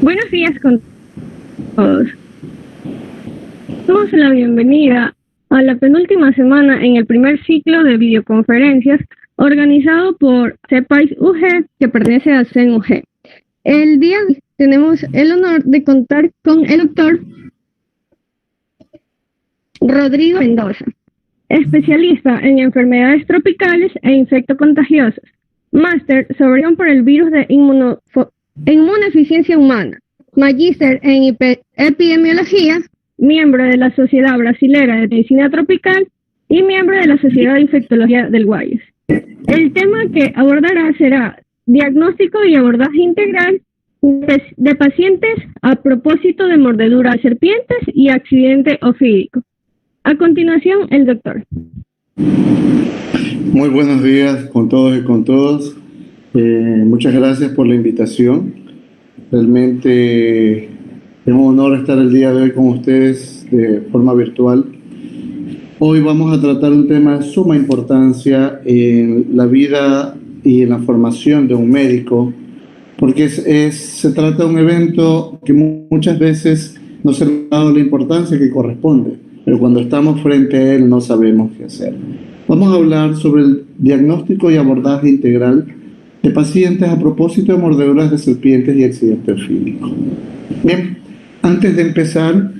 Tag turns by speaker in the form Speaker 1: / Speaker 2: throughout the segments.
Speaker 1: Buenos días con todos. Damos la bienvenida a la penúltima semana en el primer ciclo de videoconferencias organizado por CEPAIS UG, que pertenece a CENUG. El día de hoy tenemos el honor de contar con el doctor Rodrigo Mendoza, especialista en enfermedades tropicales e infectocontagiosas, máster sobre por el virus de inmunodeficiencia humana, magíster en epidemiología, miembro de la Sociedad Brasilera de Medicina Tropical y miembro de la Sociedad de Infectología del Guayas. El tema que abordará será diagnóstico y abordaje integral de pacientes a propósito de mordedura de serpientes y accidente ofídico. A continuación, el doctor.
Speaker 2: Muy buenos días con todos y con todas. Muchas gracias por la invitación. Realmente es un honor estar el día de hoy con ustedes de forma virtual. Hoy vamos a tratar un tema de suma importancia en la vida y en la formación de un médico, porque se trata de un evento que muchas veces no se le ha dado la importancia que corresponde, pero cuando estamos frente a él no sabemos qué hacer. Vamos a hablar sobre el diagnóstico y abordaje integral de pacientes a propósito de mordeduras de serpientes y accidente ofídico. Bien, antes de empezar,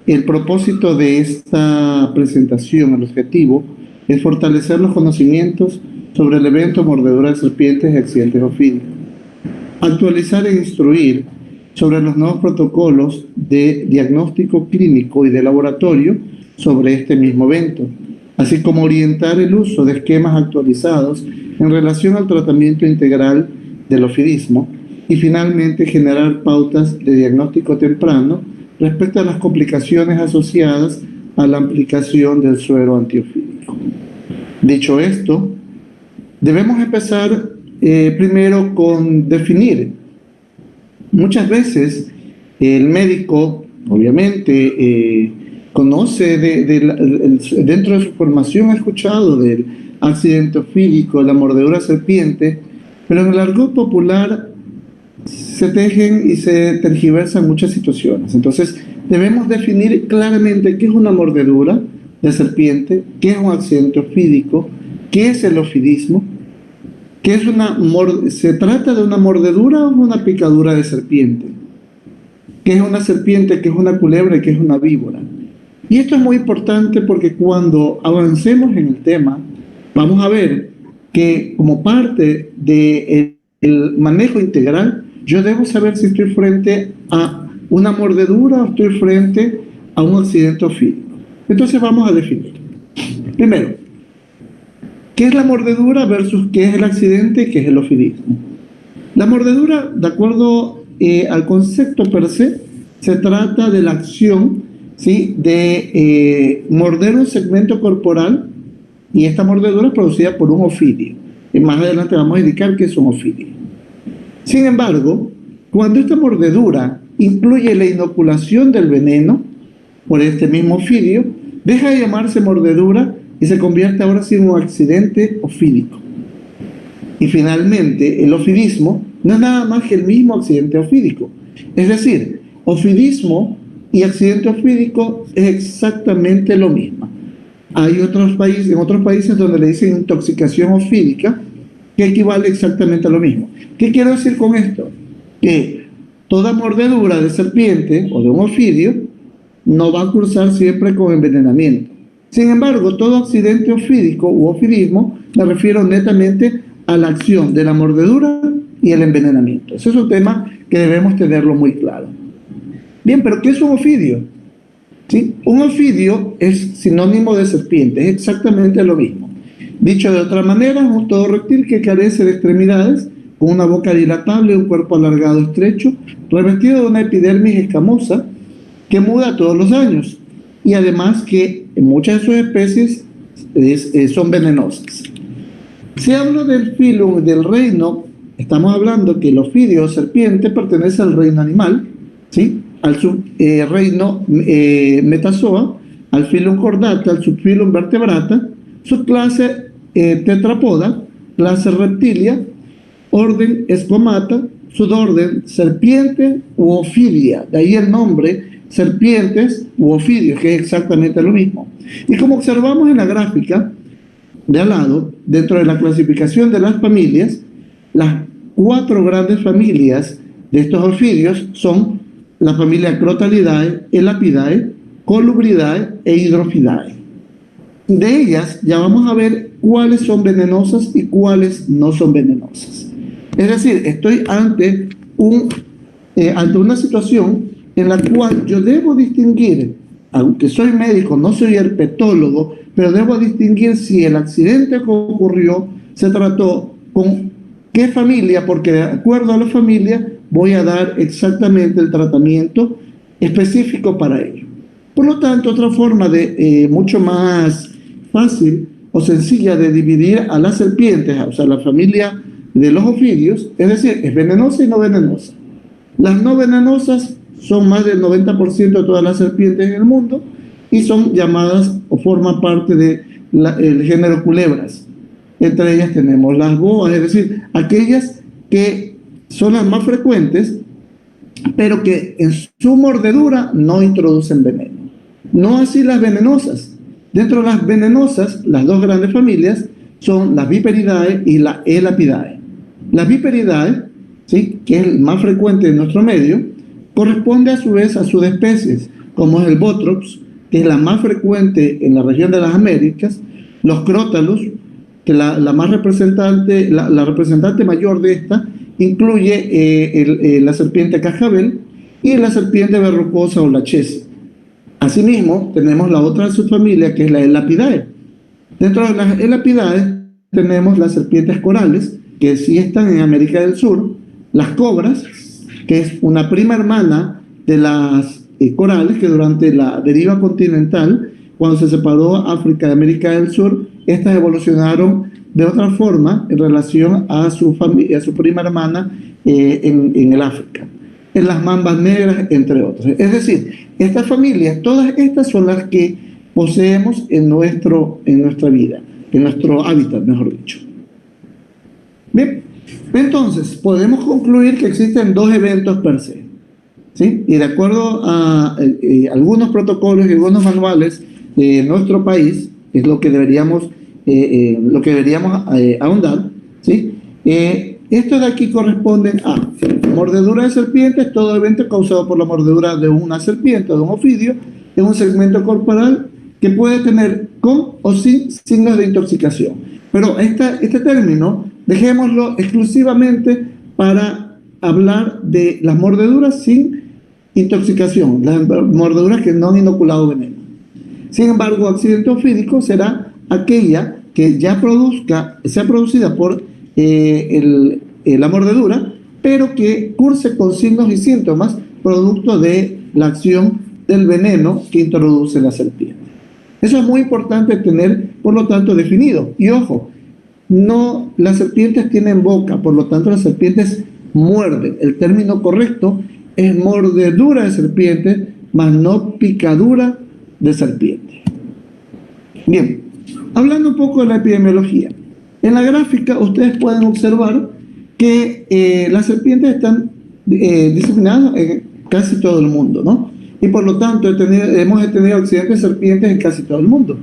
Speaker 2: el propósito de esta presentación, el objetivo, es fortalecer los conocimientos sobre el evento mordedura de serpientes y accidentes ofídicos, actualizar e instruir sobre los nuevos protocolos de diagnóstico clínico y de laboratorio sobre este mismo evento, así como orientar el uso de esquemas actualizados en relación al tratamiento integral del ofidismo y finalmente generar pautas de diagnóstico temprano respecto a las complicaciones asociadas a la aplicación del suero antiofídico. Dicho esto, debemos empezar primero con definir. Muchas veces el médico, obviamente, conoce dentro de su formación, ha escuchado del accidente ofídico, la mordedura de serpiente, pero en el argot popular se tejen y se tergiversan muchas situaciones. Entonces, debemos definir claramente qué es una mordedura de serpiente, qué es un accidente ofídico, qué es el ofidismo, qué es ¿se trata de una mordedura o una picadura de serpiente? ¿Qué es una serpiente, qué es una culebra y qué es una víbora? Y esto es muy importante porque cuando avancemos en el tema, vamos a ver que como parte del manejo integral, yo debo saber si estoy frente a una mordedura o estoy frente a un accidente ofídico. Entonces vamos a definir. Primero, ¿qué es la mordedura versus qué es el accidente y qué es el ofidismo? La mordedura, de acuerdo al concepto per se, se trata de la acción, ¿sí?, de morder un segmento corporal, y esta mordedura es producida por un ofidio. Y más adelante vamos a indicar qué es un ofidio. Sin embargo, cuando esta mordedura incluye la inoculación del veneno por este mismo ofidio, deja de llamarse mordedura y se convierte ahora sí en un accidente ofídico. Y finalmente, el ofidismo no es nada más que el mismo accidente ofídico. Es decir, ofidismo y accidente ofídico es exactamente lo mismo. Hay en otros países donde le dicen intoxicación ofídica, que equivale exactamente a lo mismo. ¿Qué quiero decir con esto? Que toda mordedura de serpiente o de un ofidio no va a cursar siempre con envenenamiento. Sin embargo, todo accidente ofídico u ofidismo me refiero netamente a la acción de la mordedura y el envenenamiento. Ese es un tema que debemos tenerlo muy claro. Bien, pero ¿qué es un ofidio? ¿Sí? Un ofidio es sinónimo de serpiente, es exactamente lo mismo. Dicho de otra manera, es un todo reptil que carece de extremidades, con una boca dilatable, un cuerpo alargado estrecho, revestido de una epidermis escamosa que muda todos los años, y además que en muchas de sus especies son venenosas. Si hablo del filo del reino, estamos hablando que el ofidio o serpiente pertenece al reino animal, ¿sí?, al subreino Metazoa, al filum Chordata, al subfilum Vertebrata, subclase Tetrapoda, clase Reptilia, orden Squamata, suborden serpiente u ofidia, de ahí el nombre serpientes u ofidios, que es exactamente lo mismo. Y como observamos en la gráfica de al lado, dentro de la clasificación de las familias, las 4 grandes familias de estos ofidios son la familia Crotalidae, Elapidae, Colubridae e Hydrophidae. De ellas ya vamos a ver cuáles son venenosas y cuáles no son venenosas. Es decir, estoy ante una situación en la cual yo debo distinguir, aunque soy médico, no soy herpetólogo, pero debo distinguir si el accidente que ocurrió se trató con qué familia, porque de acuerdo a la familia voy a dar exactamente el tratamiento específico para ello. Por lo tanto, otra forma mucho más fácil o sencilla de dividir a las serpientes, o sea, la familia de los ofidios, es decir, es venenosa y no venenosa. Las no venenosas son más del 90% de todas las serpientes en el mundo y son llamadas o forman parte del género culebras. Entre ellas tenemos las boas, es decir, aquellas que son las más frecuentes, pero que en su mordedura no introducen veneno. No así las venenosas. Dentro de las venenosas, las 2 grandes familias son las Viperidae y la Elapidae. La Viperidae, ¿sí?, que es el más frecuente en nuestro medio, corresponde a su vez a subespecies, como es el Botrops, que es la más frecuente en la región de las Américas, los Crotalus, que la más representante, la representante mayor de esta, incluye la serpiente cascabel y la serpiente verrucosa o la chesa. Asimismo, tenemos la otra subfamilia, que es la Elapidae. Dentro de las Elapidae tenemos las serpientes corales, que sí están en América del Sur, las cobras, que es una prima hermana de las corales, que durante la deriva continental, cuando se separó África de América del Sur, estas evolucionaron de otra forma en relación a su prima hermana en el África. En las mambas negras, entre otros. Es decir, estas familias, todas estas son las que poseemos en nuestra vida, en nuestro hábitat, mejor dicho. Bien, entonces podemos concluir que existen 2 eventos per se, ¿sí? Y de acuerdo a algunos protocolos y algunos manuales de nuestro país, es lo que deberíamos ahondar, ¿sí? Estos de aquí corresponden a mordedura de serpientes, todo evento causado por la mordedura de una serpiente o de un ofidio en un segmento corporal que puede tener con o sin signos de intoxicación. Pero este término dejémoslo exclusivamente para hablar de las mordeduras sin intoxicación, las mordeduras que no han inoculado veneno. Sin embargo, accidente ofídico será aquella que ya sea producida por la mordedura, pero que curse con signos y síntomas producto de la acción del veneno que introduce la serpiente. Eso es muy importante tener, por lo tanto, definido. Y ojo, no, las serpientes tienen boca, por lo tanto las serpientes muerden. El término correcto es mordedura de serpiente, más no picadura de serpiente. Bien, hablando un poco de la epidemiología. En la gráfica ustedes pueden observar que las serpientes están diseminadas en casi todo el mundo, ¿no? Y por lo tanto hemos tenido accidentes de serpientes en casi todo el mundo.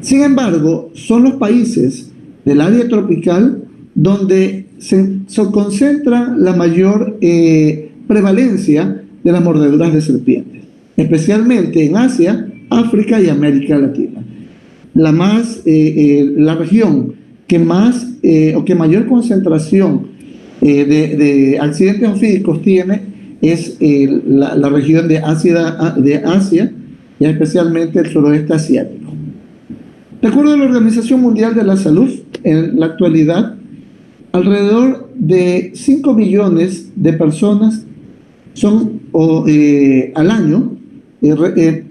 Speaker 2: Sin embargo, son los países del área tropical donde se concentra la mayor prevalencia de las mordeduras de serpientes, especialmente en Asia, África y América Latina. La región que más o que mayor concentración de accidentes ofídicos tiene es la región de Asia y especialmente el suroeste asiático. De acuerdo a la Organización Mundial de la Salud, en la actualidad, alrededor de 5 millones de personas al año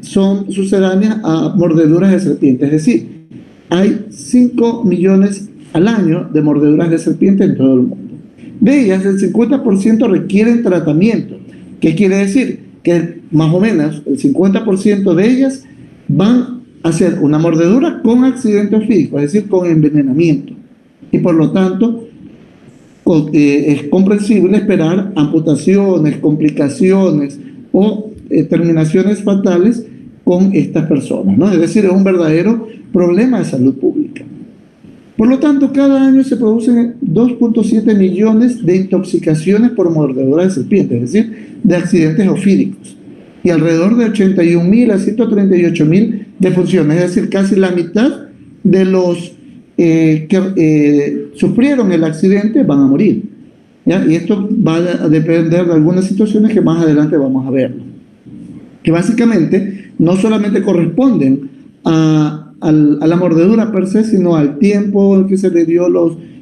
Speaker 2: son sucedáneas a mordeduras de serpiente. Es decir, hay 5 millones al año de mordeduras de serpiente en todo el mundo. De ellas, el 50% requieren tratamiento. ¿Qué quiere decir? Que más o menos el 50% de ellas van a hacer una mordedura con accidente ofídico, es decir, con envenenamiento. Y por lo tanto, es comprensible esperar amputaciones, complicaciones o terminaciones fatales con estas personas, ¿no? Es decir, es un verdadero problema de salud pública. Por lo tanto, cada año se producen 2.7 millones de intoxicaciones por mordedura de serpiente, es decir, de accidentes ofídicos, y alrededor de 81.000 a 138.000 defunciones, es decir, casi la mitad de los que sufrieron el accidente van a morir, ¿ya? Y esto va a depender de algunas situaciones que más adelante vamos a ver, que básicamente no solamente corresponden a la mordedura per se, sino al tiempo en que se le dio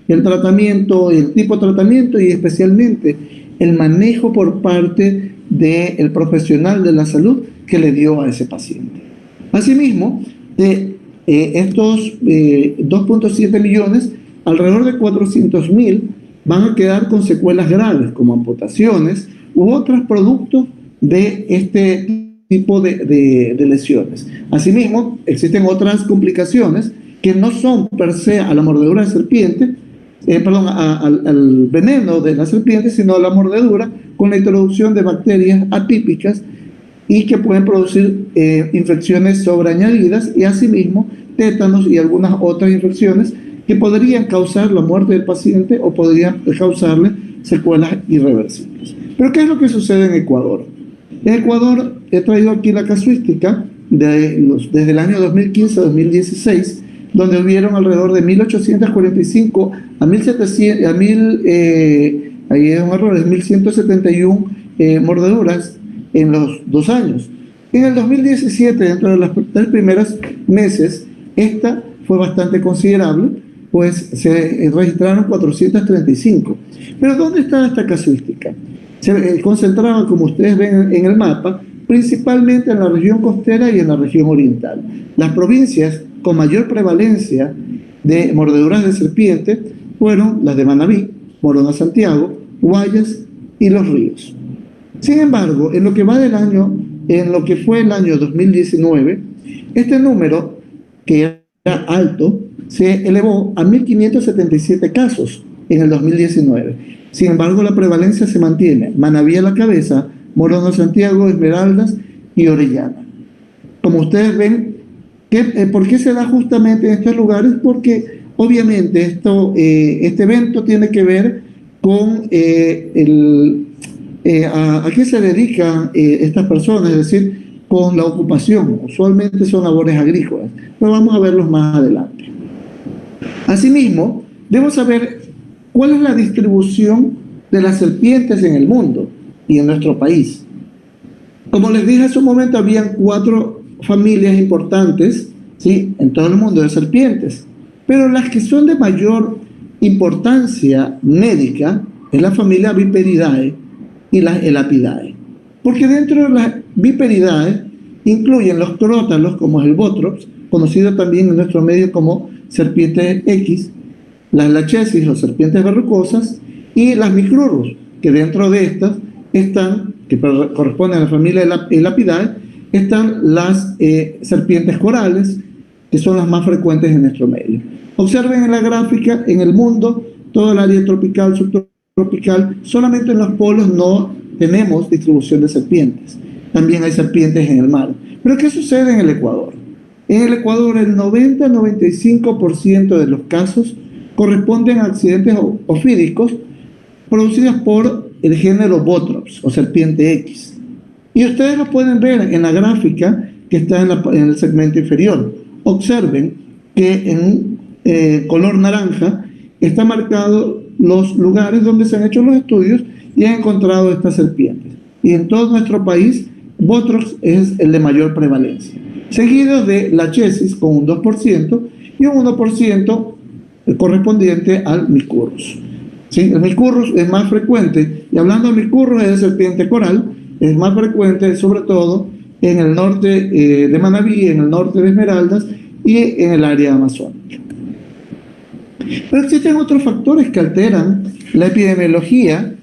Speaker 2: el tratamiento, el tipo de tratamiento y especialmente el manejo por parte del profesional de la salud que le dio a ese paciente. Asimismo, de estos 2.7 millones, alrededor de 400.000 van a quedar con secuelas graves como amputaciones u otros productos de este tipo de lesiones. Asimismo, existen otras complicaciones que no son per se a la mordedura de serpiente, al veneno de la serpiente, sino a la mordedura con la introducción de bacterias atípicas y que pueden producir infecciones sobreañadidas y asimismo tétanos y algunas otras infecciones que podrían causar la muerte del paciente o podrían causarle secuelas irreversibles. Pero ¿qué es lo que sucede en Ecuador? En Ecuador he traído aquí la casuística desde el año 2015 a 2016, donde hubieron alrededor de 1.845 a 1.171 mordeduras en los 2 años. En el 2017, dentro de los 3 primeros meses, esta fue bastante considerable, pues se registraron 435. Pero ¿dónde está esta casuística? Se concentraba, como ustedes ven en el mapa, principalmente en la región costera y en la región oriental. Las provincias con mayor prevalencia de mordeduras de serpiente fueron las de Manabí, Morona Santiago, Guayas y Los Ríos. Sin embargo, en lo que va del año, en lo que fue el año 2019, este número, que era alto, se elevó a 1.577 casos en el 2019. Sin embargo, la prevalencia se mantiene. Manabí a la cabeza, Morona Santiago, Esmeraldas y Orellana. Como ustedes ven, ¿por qué se da justamente en estos lugares? Porque obviamente este evento tiene que ver con a qué se dedican estas personas, es decir, con la ocupación. Usualmente son labores agrícolas, pero vamos a verlos más adelante. Asimismo, debemos saber cuál es la distribución de las serpientes en el mundo y en nuestro país. Como les dije hace un momento, habían 4 familias importantes, ¿sí?, en todo el mundo de serpientes, pero las que son de mayor importancia médica es la familia Viperidae y las Elapidae, porque dentro de las Viperidae incluyen los crótalos, como es el Botrops, conocido también en nuestro medio como serpiente X, las lachesis o serpientes verrucosas y las micrurus, que dentro de estas están, que corresponden a la familia Elapidae, están las serpientes corales, que son las más frecuentes en nuestro medio. Observen en la gráfica, en el mundo, todo el área tropical, subtropical, solamente en los polos no tenemos distribución de serpientes. También hay serpientes en el mar. Pero ¿qué sucede en el Ecuador? En el Ecuador el 90-95% de los casos corresponden a accidentes ofídicos producidos por el género Botrops o serpiente X. Y ustedes lo pueden ver en la gráfica que está en el segmento inferior. Observen que en color naranja está marcado los lugares donde se han hecho los estudios y han encontrado estas serpientes. Y en todo nuestro país, Botrops es el de mayor prevalencia, seguido de Lachesis con un 2% y un 1% correspondiente al Micurrus. ¿Sí? El Micurrus es más frecuente, y hablando de Micurrus es de serpiente coral, es más frecuente sobre todo en el norte de Manabí, en el norte de Esmeraldas y en el área amazónica. Pero existen otros factores que alteran la epidemiología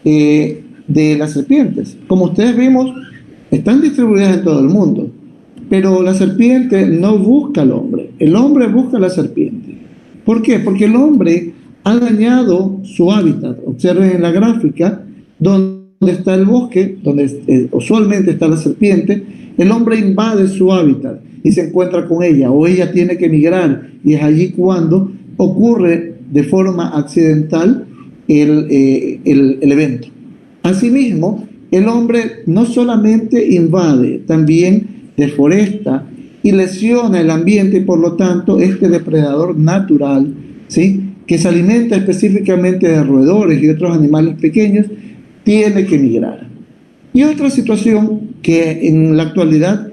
Speaker 2: de las serpientes. Como ustedes vimos, están distribuidas en todo el mundo, pero la serpiente no busca al hombre, el hombre busca a la serpiente. ¿Por qué? Porque el hombre ha dañado su hábitat. Observen en la gráfica donde está el bosque, donde usualmente está la serpiente, el hombre invade su hábitat y se encuentra con ella, o ella tiene que migrar, y es allí cuando ocurre de forma accidental el evento. Asimismo, el hombre no solamente invade, también deforesta y lesiona el ambiente, y por lo tanto este depredador natural, ¿sí?, que se alimenta específicamente de roedores y otros animales pequeños, tiene que migrar. Y otra situación que en la actualidad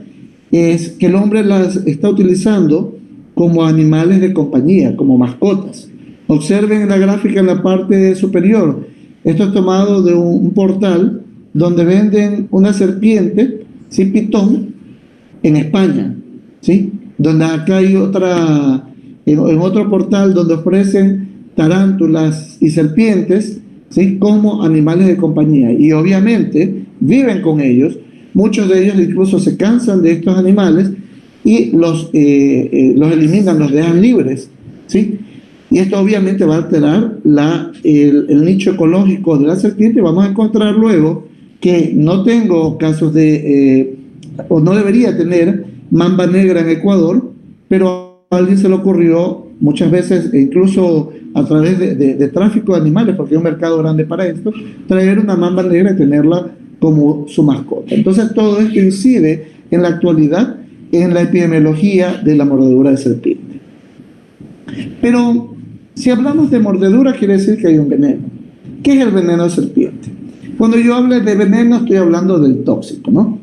Speaker 2: es que el hombre las está utilizando como animales de compañía, como mascotas. Observen en la gráfica en la parte superior. Esto es tomado de un portal donde venden una serpiente, ¿sí?, pitón, en España, ¿sí? Donde acá hay en otro portal donde ofrecen tarántulas y serpientes, ¿sí?, como animales de compañía. Y obviamente viven con ellos. Muchos de ellos incluso se cansan de estos animales y los eliminan, los dejan libres, ¿sí? Y esto obviamente va a alterar el nicho ecológico de la serpiente. Vamos a encontrar luego que no tengo casos o no debería tener mamba negra en Ecuador, pero a alguien se le ocurrió muchas veces, incluso a través de tráfico de animales, porque hay un mercado grande para esto, traer una mamba negra y tenerla como su mascota. Entonces todo esto incide en la actualidad en la epidemiología de la mordedura de serpiente. Pero si hablamos de mordedura, quiere decir que hay un veneno. ¿Qué es el veneno de serpiente? Cuando yo hablo de veneno, estoy hablando del tóxico, ¿no?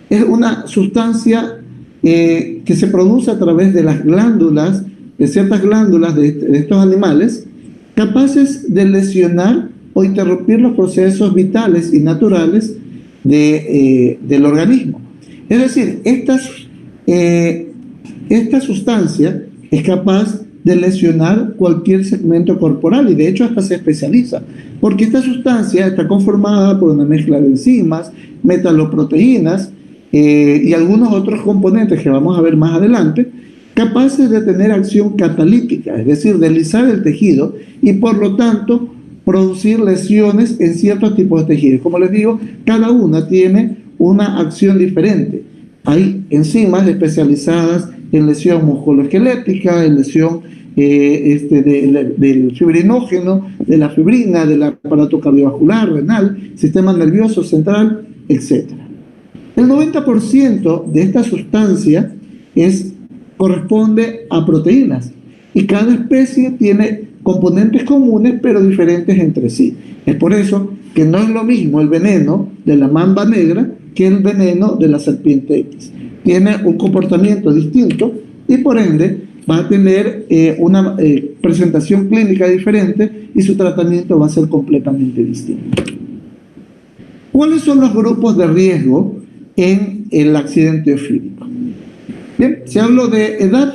Speaker 2: Es una sustancia que se produce a través de las glándulas, de ciertas glándulas de estos animales, capaces de lesionar o interrumpir los procesos vitales y naturales del organismo. Es decir, esta sustancia es capaz de lesionar cualquier segmento corporal, y de hecho hasta se especializa, porque esta sustancia está conformada por una mezcla de enzimas, metaloproteínas y algunos otros componentes que vamos a ver más adelante, capaces de tener acción catalítica, es decir, deslizar el tejido y por lo tanto producir lesiones en ciertos tipos de tejidos. Como les digo, cada una tiene una acción diferente. Hay enzimas especializadas en lesión musculoesquelética, en lesión del fibrinógeno, de la fibrina, del aparato cardiovascular, renal, sistema nervioso central, etc. El 90% de esta sustancia corresponde a proteínas, y cada especie tiene componentes comunes pero diferentes entre sí. Es por eso que no es lo mismo el veneno de la mamba negra que el veneno de la serpiente X. Tiene un comportamiento distinto y por ende va a tener una presentación clínica diferente y su tratamiento va a ser completamente distinto. ¿Cuáles son los grupos de riesgo en el accidente oofídico? Bien, si hablo de edad,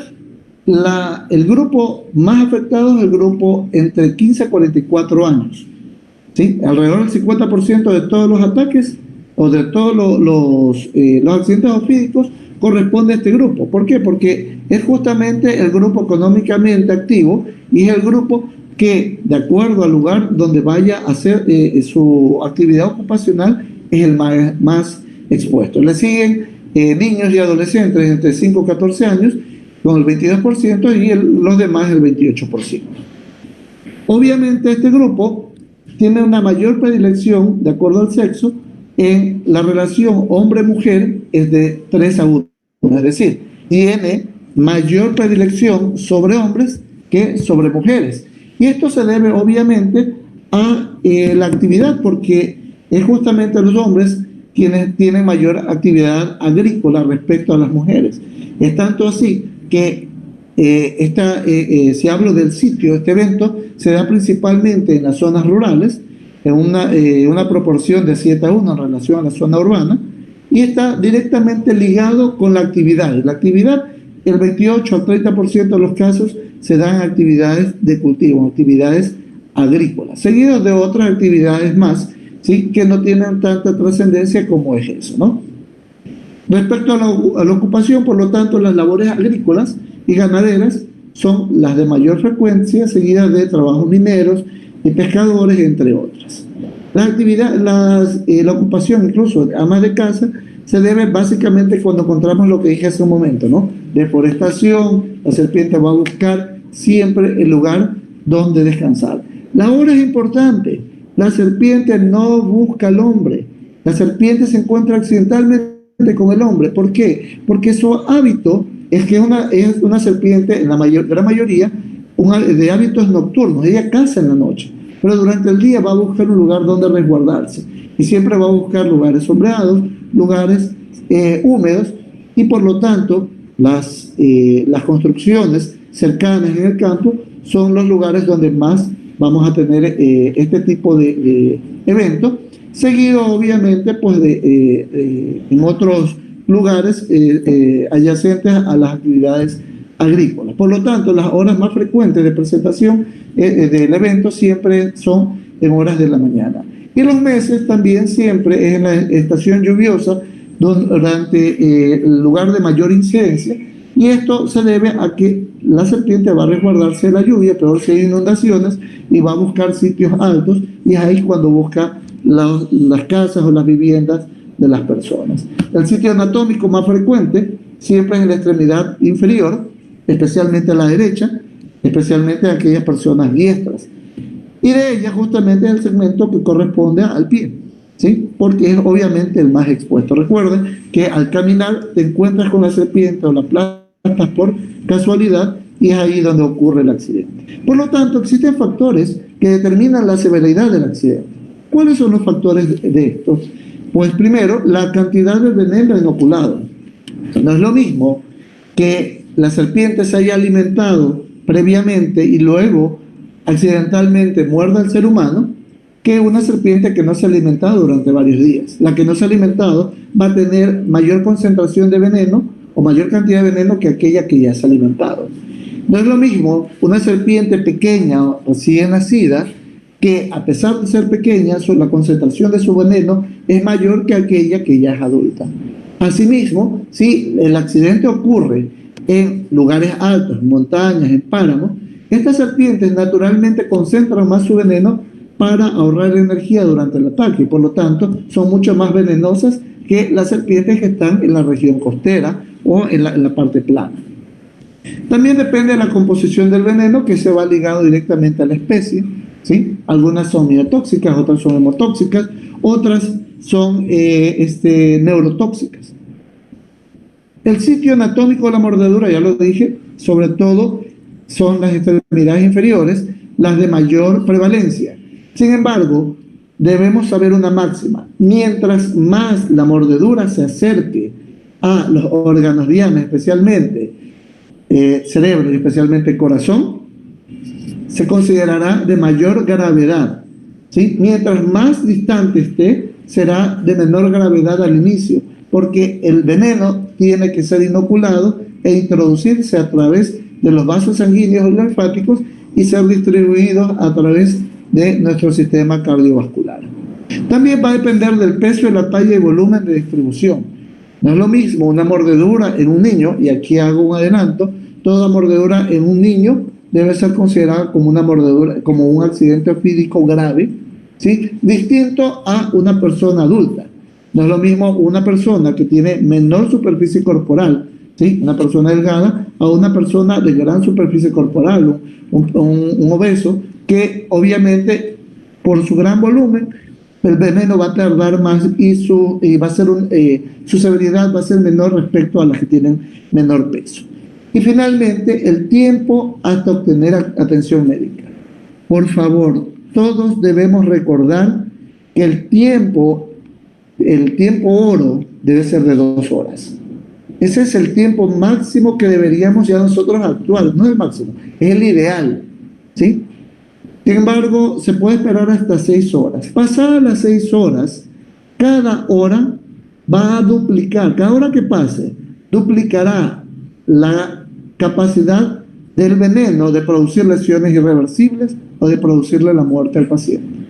Speaker 2: el grupo más afectado es el grupo entre 15 a 44 años. ¿Sí? Alrededor del 50% de todos los ataques o de todos los accidentes oofídicos corresponde a este grupo. ¿Por qué? Porque es justamente el grupo económicamente activo y es el grupo que, de acuerdo al lugar donde vaya a hacer su actividad ocupacional, es el más expuesto. Le siguen niños y adolescentes entre 5 y 14 años con el 22% y los demás el 28%. Obviamente este grupo tiene una mayor predilección, de acuerdo al sexo, en la relación hombre-mujer es de 3 a 1, es decir, tiene mayor predilección sobre hombres que sobre mujeres. Y esto se debe obviamente a la actividad, porque es justamente los hombres quienes tienen mayor actividad agrícola respecto a las mujeres. Es tanto así que si hablo del sitio, este evento se da principalmente en las zonas rurales, en una proporción de 7 a 1 en relación a la zona urbana, y está directamente ligado con la actividad. La actividad, el 28 al 30% de los casos se dan actividades de cultivo, actividades agrícolas, seguidos de otras actividades más, ¿sí?, que no tienen tanta trascendencia como es eso, ¿no? Respecto a la ocupación, por lo tanto, las labores agrícolas y ganaderas son las de mayor frecuencia, seguidas de trabajos mineros y pescadores, entre otras. La ocupación incluso de amas de casa se debe básicamente cuando encontramos lo que dije hace un momento, ¿no? Deforestación, la serpiente va a buscar siempre el lugar donde descansar. La hora es importante. La serpiente no busca al hombre. La serpiente se encuentra accidentalmente con el hombre. ¿Por qué? Porque su hábito es que es una serpiente, en la gran mayoría, de hábitos nocturnos. Ella caza en la noche, pero durante el día va a buscar un lugar donde resguardarse. Y siempre va a buscar lugares sombreados, lugares húmedos, y por lo tanto las construcciones cercanas en el campo son los lugares donde más vamos a tener este tipo de eventos, seguido obviamente pues en otros lugares adyacentes a las actividades agrícolas. Por lo tanto, las horas más frecuentes de presentación del evento siempre son en horas de la mañana. Y los meses también siempre es en la estación lluviosa, durante el lugar de mayor incidencia, y esto se debe a que la serpiente va a resguardarse de la lluvia, peor si hay inundaciones, y va a buscar sitios altos, y es ahí cuando busca las casas o las viviendas de las personas. El sitio anatómico más frecuente siempre es en la extremidad inferior, especialmente a la derecha, especialmente a aquellas personas diestras. Y de ella justamente es el segmento que corresponde al pie, ¿sí? Porque es obviamente el más expuesto. Recuerden que al caminar te encuentras con la serpiente o la aplastas por casualidad, y es ahí donde ocurre el accidente. Por lo tanto, existen factores que determinan la severidad del accidente. ¿Cuáles son los factores de estos? Pues primero, la cantidad de veneno inoculado. No es lo mismo que la serpiente se haya alimentado previamente y luego accidentalmente muerda al ser humano, que una serpiente que no se ha alimentado durante varios días. La que no se ha alimentado va a tener mayor concentración de veneno o mayor cantidad de veneno que aquella que ya se ha alimentado. No es lo mismo una serpiente pequeña o recién nacida, que a pesar de ser pequeña, la concentración de su veneno es mayor que aquella que ya es adulta. Asimismo, si el accidente ocurre en lugares altos, en montañas, en páramos, estas serpientes naturalmente concentran más su veneno para ahorrar energía durante el ataque, y por lo tanto son mucho más venenosas que las serpientes que están en la región costera o en la parte plana. También depende de la composición del veneno, que se va ligado directamente a la especie, ¿sí? Algunas son miotóxicas, otras son hemotóxicas, otras son neurotóxicas. El sitio anatómico de la mordedura, ya lo dije, sobre todo son las extremidades inferiores, las de mayor prevalencia. Sin embargo, debemos saber una máxima: mientras más la mordedura se acerque a los órganos diana, especialmente cerebro y especialmente corazón, se considerará de mayor gravedad, ¿sí? Mientras más distante esté, será de menor gravedad al inicio, porque el veneno tiene que ser inoculado e introducirse a través de los vasos sanguíneos y linfáticos y ser distribuidos a través de nuestro sistema cardiovascular. También va a depender del peso, de la talla y volumen de distribución. No es lo mismo una mordedura en un niño, y aquí hago un adelanto: toda mordedura en un niño debe ser considerada como una mordedura, como un accidente físico grave, ¿sí? Distinto a una persona adulta. No es lo mismo una persona que tiene menor superficie corporal, ¿sí? Una persona delgada, a una persona de gran superficie corporal, un obeso, que obviamente por su gran volumen el veneno va a tardar más y su severidad va a ser menor respecto a las que tienen menor peso. Y finalmente, el tiempo hasta obtener atención médica. Por favor, todos debemos recordar que el tiempo oro debe ser de 2 horas. Ese es el tiempo máximo que deberíamos ya nosotros actuar, no el máximo, es el ideal, ¿sí? Sin embargo, se puede esperar hasta 6 horas. Pasadas las 6 horas, cada hora va a duplicar, cada hora que pase, duplicará la capacidad del veneno de producir lesiones irreversibles o de producirle la muerte al paciente.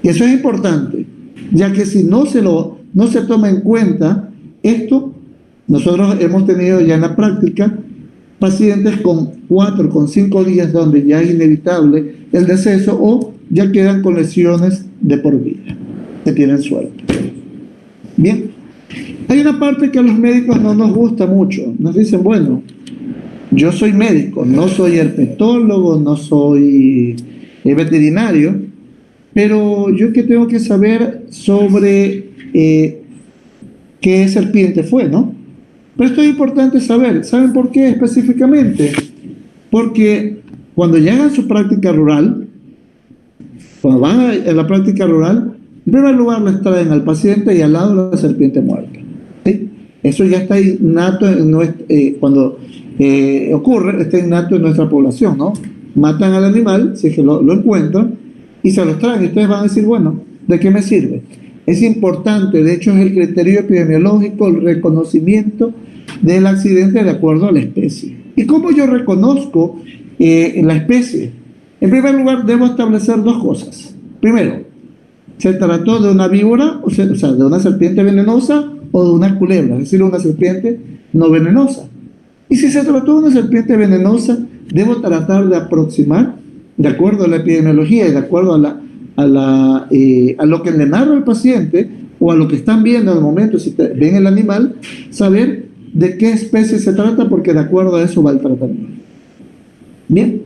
Speaker 2: Y eso es importante, ya que si no se toma en cuenta esto, nosotros hemos tenido ya en la práctica pacientes con 4, con 5 días donde ya es inevitable el deceso o ya quedan con lesiones de por vida, que tienen suerte. Bien, hay una parte que a los médicos no nos gusta mucho. Nos dicen, bueno, yo soy médico, no soy herpetólogo, no soy veterinario, pero yo que tengo que saber sobre qué serpiente fue, ¿no? Pero esto es importante saber. ¿Saben por qué específicamente? Porque cuando llegan a su práctica rural, cuando van a la práctica rural, en primer lugar les traen al paciente y al lado la serpiente muerta. ¿Sí? Eso ya está innato en cuando ocurre, está innato en nuestra población, ¿no? Matan al animal, si es que lo encuentran, y se los traen. Y ustedes van a decir, bueno, ¿de qué me sirve? Es importante, de hecho es el criterio epidemiológico, el reconocimiento del accidente de acuerdo a la especie. ¿Y cómo yo reconozco la especie? En primer lugar, debo establecer dos cosas. Primero, ¿se trató de una víbora, o sea, de una serpiente venenosa o de una culebra? Es decir, una serpiente no venenosa. Y si se trató de una serpiente venenosa, debo tratar de aproximar, de acuerdo a la epidemiología y de acuerdo a lo que le narra el paciente o a lo que están viendo en el momento, si ven el animal, saber de qué especie se trata, porque de acuerdo a eso va el tratamiento. Bien,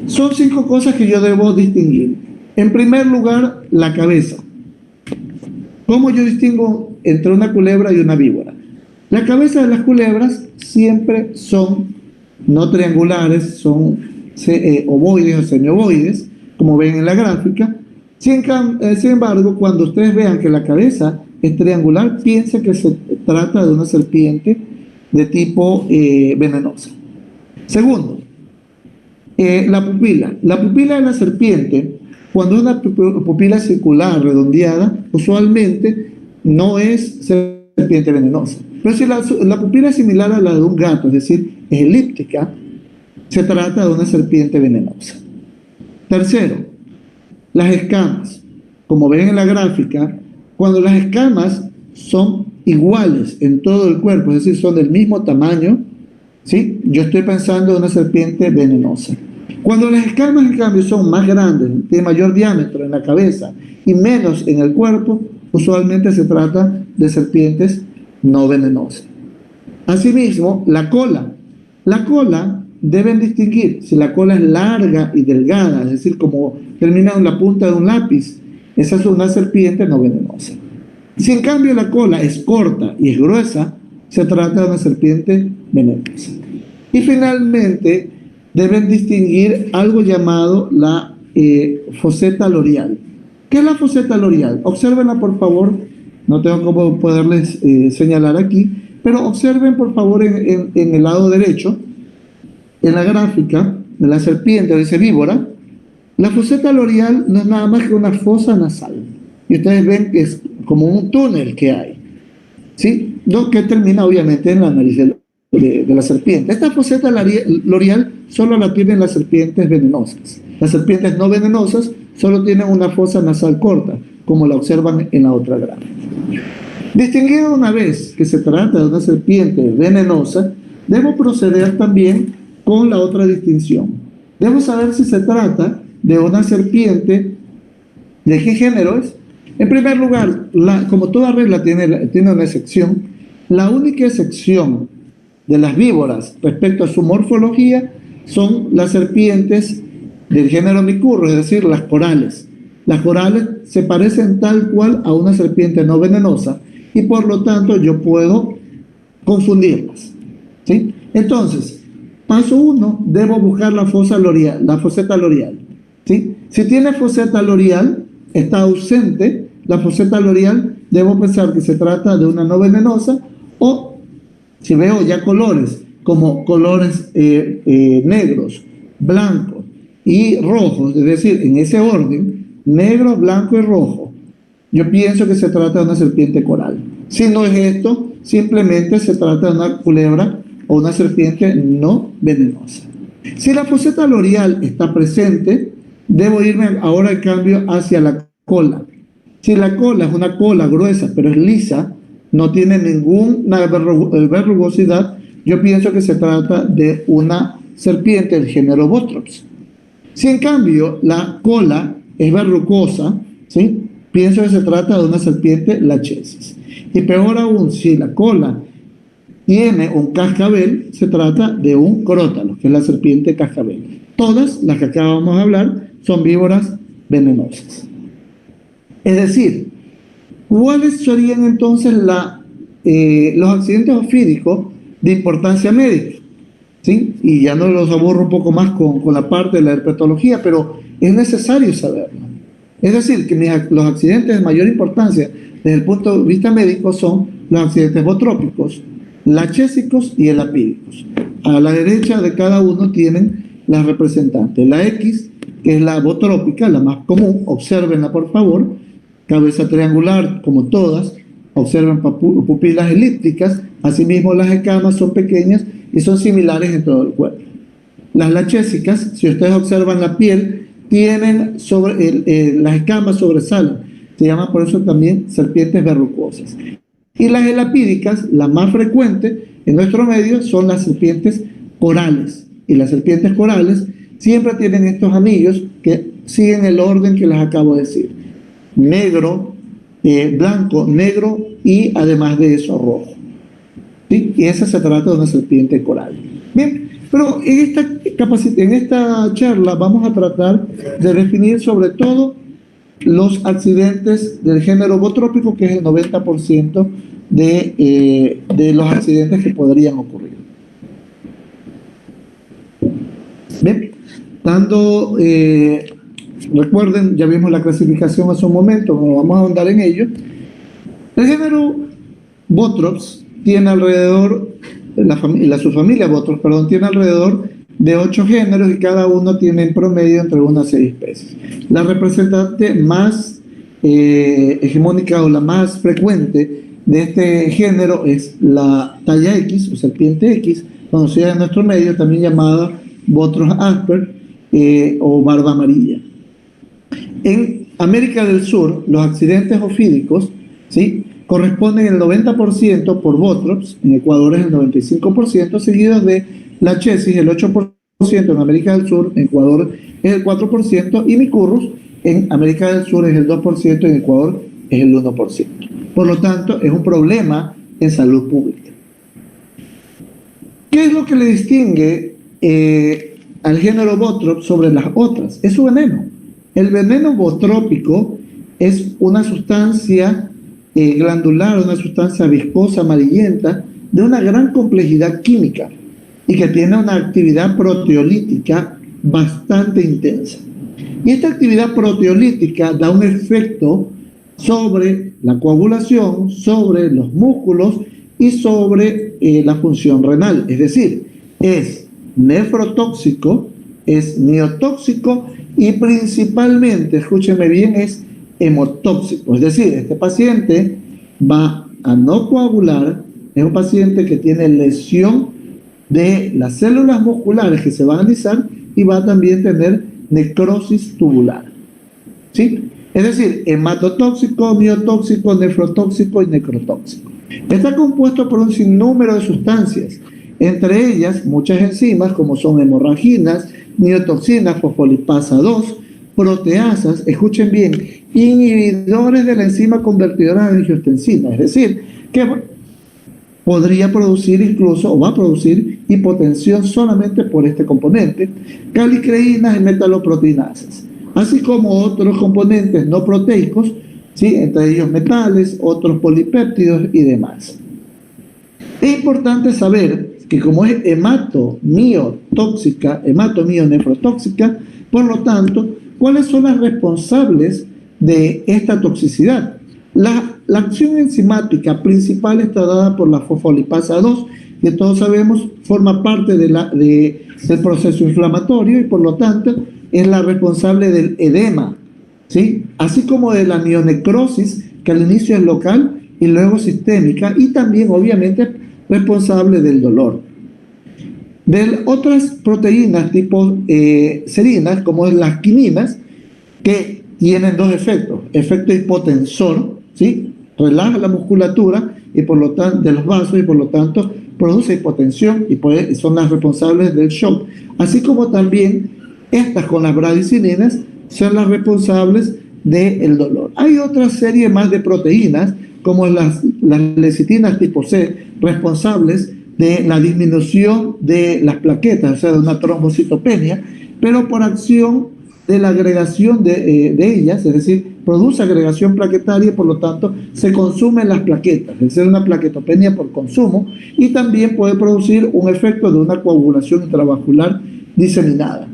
Speaker 2: son 5 cosas que yo debo distinguir. En primer lugar, la cabeza. ¿Cómo yo distingo entre una culebra y una víbora? La cabeza de las culebras siempre son no triangulares, son ovoides o semiovoides, como ven en la gráfica. Sin embargo, cuando ustedes vean que la cabeza es triangular, piensen que se trata de una serpiente de tipo venenosa. Segundo, la pupila. La pupila de la serpiente, cuando es una pupila circular, redondeada, usualmente no es serpiente venenosa. Pero si la pupila es similar a la de un gato, es decir, es elíptica, se trata de una serpiente venenosa. Tercero, las escamas. Como ven en la gráfica, cuando las escamas son iguales en todo el cuerpo, es decir, son del mismo tamaño, ¿sí? Yo estoy pensando en una serpiente venenosa. Cuando las escamas, en cambio, son más grandes, tienen mayor diámetro en la cabeza y menos en el cuerpo, usualmente se trata de serpientes no venenosas. Asimismo, la cola. La cola deben distinguir si la cola es larga y delgada, es decir, como termina en la punta de un lápiz, esa es una serpiente no venenosa. Si en cambio la cola es corta y es gruesa, se trata de una serpiente venenosa. Y finalmente, deben distinguir algo llamado la foseta loreal. ¿Qué es la foseta loreal? Obsérvenla, por favor. No tengo cómo poderles señalar aquí, pero observen, por favor, en el lado derecho, en la gráfica de la serpiente o de esa víbora. La foseta loreal no es nada más que una fosa nasal. Y ustedes ven que es como un túnel que hay, ¿sí? Que termina obviamente en la nariz de la serpiente. Esta foseta loreal solo la tienen las serpientes venenosas. Las serpientes no venenosas solo tienen una fosa nasal corta, como la observan en la otra gráfica. Distinguido una vez que se trata de una serpiente venenosa, debo proceder también con la otra distinción. Debo saber si se trata de una serpiente, ¿de qué género es? En primer lugar, como toda regla tiene una excepción, la única excepción de las víboras respecto a su morfología son las serpientes del género Micurro, es decir, las corales. Las corales se parecen tal cual a una serpiente no venenosa y por lo tanto yo puedo confundirlas, ¿sí? Entonces, paso 1, debo buscar la foseta loreal, ¿sí? Si tiene foseta loreal, está ausente la foseta loreal, debo pensar que se trata de una no venenosa, o si veo ya colores, como colores negros, blancos y rojos, es decir, en ese orden, negro, blanco y rojo, yo pienso que se trata de una serpiente coral. Si no es esto, simplemente se trata de una culebra o una serpiente no venenosa. Si la foseta loreal está presente, debo irme ahora al cambio hacia la cola. Si la cola es una cola gruesa pero es lisa, no tiene ninguna verrugosidad, yo pienso que se trata de una serpiente del género Botrops. Si en cambio la cola es verrucosa, ¿sí?, pienso que se trata de una serpiente lachesis. Y peor aún, si la cola tiene un cascabel, se trata de un crótalo, que es la serpiente cascabel. Todas las que acabamos de hablar son víboras venenosas. Es decir, ¿cuáles serían entonces los accidentes ofídicos de importancia médica? ¿Sí? Y ya no los aburro un poco más con la parte de la herpetología, pero es necesario saberlo. Es decir, que los accidentes de mayor importancia desde el punto de vista médico son los accidentes botrópicos, lachésicos y elapídicos. A la derecha de cada uno tienen las representantes. La X, que es la botrópica, la más común, obsérvenla por favor, cabeza triangular como todas, observan pupilas elípticas, asimismo las escamas son pequeñas y son similares en todo el cuerpo. Las lachésicas, si ustedes observan la piel, tienen las escamas sobresalen, se llaman por eso también serpientes verrucosas. Y las elapídicas, la más frecuente en nuestro medio, son las serpientes corales. Y las serpientes corales siempre tienen estos anillos que siguen el orden que les acabo de decir. Negro, blanco, negro y además de eso rojo. ¿Sí? Y esa se trata de una serpiente coral. Bien, pero en esta charla vamos a tratar de definir sobre todo los accidentes del género botrópico, que es el 90% de los accidentes que podrían ocurrir. Bien, recuerden, ya vimos la clasificación hace un momento, no vamos a ahondar en ello. El género Botrops tiene alrededor, la subfamilia Botrops, tiene alrededor de 8 géneros y cada uno tiene en promedio entre 1 a 6 especies. La representante más hegemónica o la más frecuente de este género es la talla X o serpiente X, conocida en nuestro medio, también llamada Bothros asper o barba amarilla. En América del Sur, los accidentes ofídicos, ¿sí?, corresponden el 90% por Botrops, en Ecuador es el 95%, seguidos de lachesis, el 8% en América del Sur, en Ecuador es el 4%, y Micurrus en América del Sur es el 2%, en Ecuador es el 1%. Por lo tanto, es un problema en salud pública. ¿Qué es lo que le distingue al género Botrops sobre las otras? Es su veneno. El veneno botrópico es una sustancia glandular, una sustancia viscosa, amarillenta, de una gran complejidad química y que tiene una actividad proteolítica bastante intensa. Y esta actividad proteolítica da un efecto sobre la coagulación, sobre los músculos y sobre la función renal. Es decir, es nefrotóxico, es miotóxico y principalmente, escúchenme bien, es hemotóxico. Es decir, este paciente va a no coagular, es un paciente que tiene lesión de las células musculares que se van a analizar y va a también tener necrosis tubular. ¿Sí? Es decir, hematotóxico, miotóxico, nefrotóxico y necrotóxico. Está compuesto por un sinnúmero de sustancias, entre ellas muchas enzimas como son hemorraginas, miotoxinas, fosfolipasa 2, proteasas, escuchen bien, inhibidores de la enzima convertidora de angiotensina, es decir, que podría producir incluso, o va a producir, hipotensión solamente por este componente, calicreínas y metaloproteinasas, así como otros componentes no proteicos, ¿sí?, entre ellos metales, otros polipéptidos y demás. Es importante saber que como es hematomionefrotóxica, por lo tanto, ¿cuáles son las responsables de esta toxicidad? La acción enzimática principal está dada por la fosfolipasa 2, que todos sabemos forma parte del proceso inflamatorio y por lo tanto es la responsable del edema, ¿sí?, así como de la mionecrosis, que al inicio es local y luego sistémica, y también obviamente responsable del dolor. De otras proteínas tipo serinas, como las quininas, que tienen dos efectos: efecto hipotensor, ¿sí?, relaja la musculatura y por lo tanto de los vasos y por lo tanto produce hipotensión y son las responsables del shock, así como también estas con las bradicininas son las responsables del dolor. Hay otra serie más de proteínas, como las lecitinas tipo C, responsables de la disminución de las plaquetas, o sea, de una trombocitopenia, pero por acción de la agregación de ellas, es decir, produce agregación plaquetaria y por lo tanto se consumen las plaquetas, es decir, una plaquetopenia por consumo, y también puede producir un efecto de una coagulación intravascular diseminada.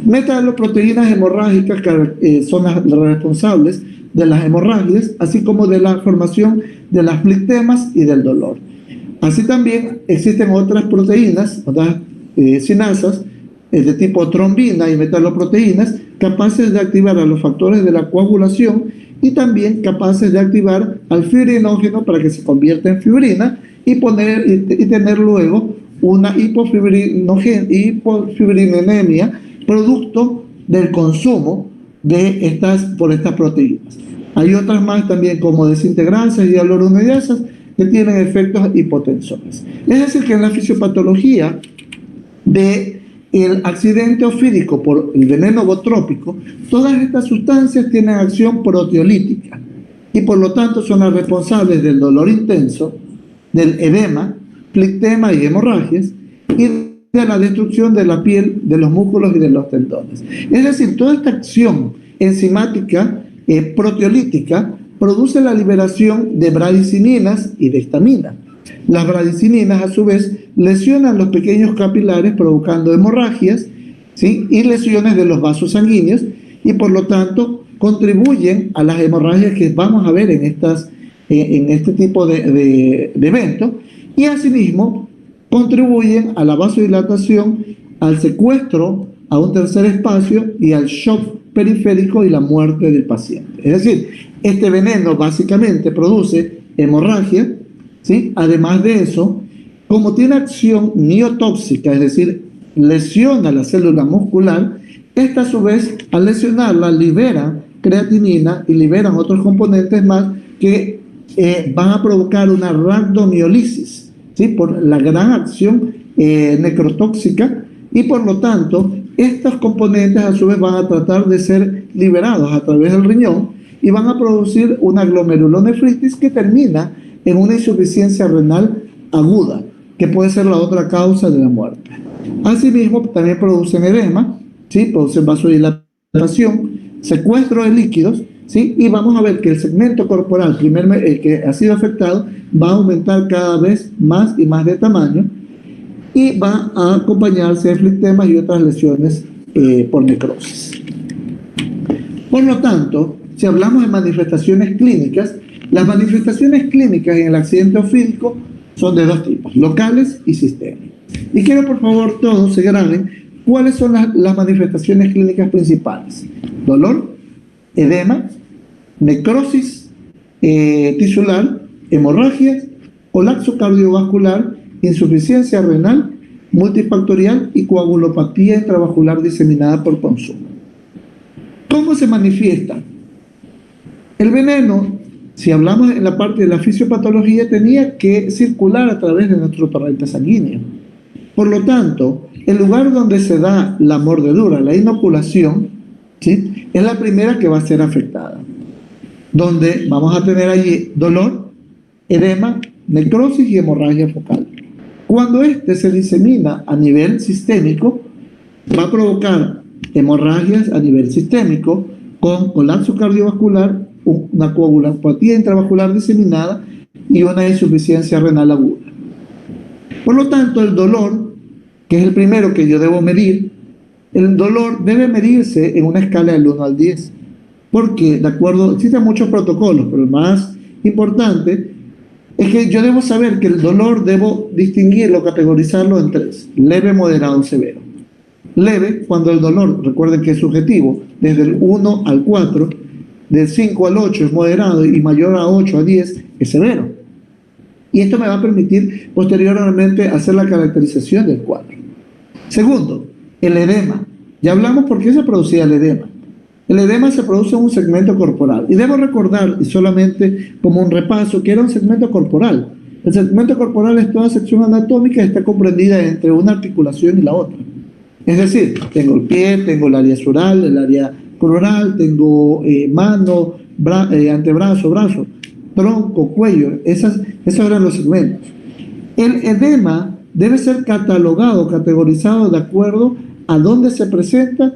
Speaker 2: Metaloproteínas hemorrágicas que son las responsables de las hemorragias, así como de la formación de las plictemas y del dolor. Así también existen otras proteínas, otras sinasas de tipo trombina y metaloproteínas capaces de activar a los factores de la coagulación y también capaces de activar al fibrinógeno para que se convierta en fibrina y tener luego una hipofibrineminemia producto del consumo de estas proteínas. Hay otras más también como desintegranzas y hialuronidasas que tienen efectos hipotensores. Es decir, que en la fisiopatología del accidente ofídico por el veneno botrópico, todas estas sustancias tienen acción proteolítica y por lo tanto son las responsables del dolor intenso, del edema, plictema y hemorragias y de la destrucción de la piel, de los músculos y de los tendones. Es decir, toda esta acción enzimática proteolítica produce la liberación de bradicininas y de histamina. Las bradicininas, a su vez, lesionan los pequeños capilares provocando hemorragias, ¿sí?, y lesiones de los vasos sanguíneos y por lo tanto contribuyen a las hemorragias que vamos a ver en este tipo de eventos y asimismo contribuyen a la vasodilatación, al secuestro a un tercer espacio y al shock periférico y la muerte del paciente. Es decir, este veneno básicamente produce hemorragia, ¿sí? Además de eso, como tiene acción miotóxica, es decir, lesiona la célula muscular, esta a su vez, al lesionarla, libera creatinina y liberan otros componentes más que van a provocar una rhabdomiólisis, ¿sí?, por la gran acción necrotóxica y por lo tanto estos componentes a su vez van a tratar de ser liberados a través del riñón y van a producir una glomerulonefritis que termina en una insuficiencia renal aguda, que puede ser la otra causa de la muerte. Asimismo, también producen edema, ¿sí?, producen vasodilatación, secuestro de líquidos, ¿sí?, y vamos a ver que el segmento corporal que ha sido afectado va a aumentar cada vez más y más de tamaño y va a acompañarse de flictemas y otras lesiones por necrosis. Por lo tanto, si hablamos de manifestaciones clínicas, las manifestaciones clínicas en el accidente ofídico son de dos tipos, locales y sistémicas. Y quiero por favor todos se graben cuáles son las manifestaciones clínicas principales: dolor, edema, necrosis tisular, hemorragias, colapso cardiovascular, insuficiencia renal, multifactorial y coagulopatía intravascular diseminada por consumo. ¿Cómo se manifiesta? El veneno, si hablamos en la parte de la fisiopatología, tenía que circular a través de nuestro torrente sanguíneo. Por lo tanto, el lugar donde se da la mordedura, la inoculación, ¿sí?, es la primera que va a ser afectada, donde vamos a tener allí dolor, edema, necrosis y hemorragia focal. Cuando este se disemina a nivel sistémico, va a provocar hemorragias a nivel sistémico con colapso cardiovascular, una coagulopatía intravascular diseminada y una insuficiencia renal aguda. Por lo tanto, el dolor, que es el primero que yo debo medir, el dolor debe medirse en una escala del 1 al 10, porque de acuerdo, existen muchos protocolos, pero el más importante es que yo debo saber que el dolor debo distinguirlo, categorizarlo en 3: leve, moderado, severo. Leve, cuando el dolor, recuerden que es subjetivo, desde el 1 al 4, del 5 al 8 es moderado y mayor a 8 a 10 es severo. Y esto me va a permitir posteriormente hacer la caracterización del cuadro. Segundo, el edema. Ya hablamos por qué se producía el edema. El edema se produce en un segmento corporal. Y debo recordar, y solamente como un repaso, que era un segmento corporal. El segmento corporal es toda sección anatómica y está comprendida entre una articulación y la otra. Es decir, tengo el pie, tengo el área sural, el área crural, tengo mano, antebrazo, brazo, tronco, cuello. Esos eran los segmentos. El edema debe ser catalogado, categorizado de acuerdo a dónde se presenta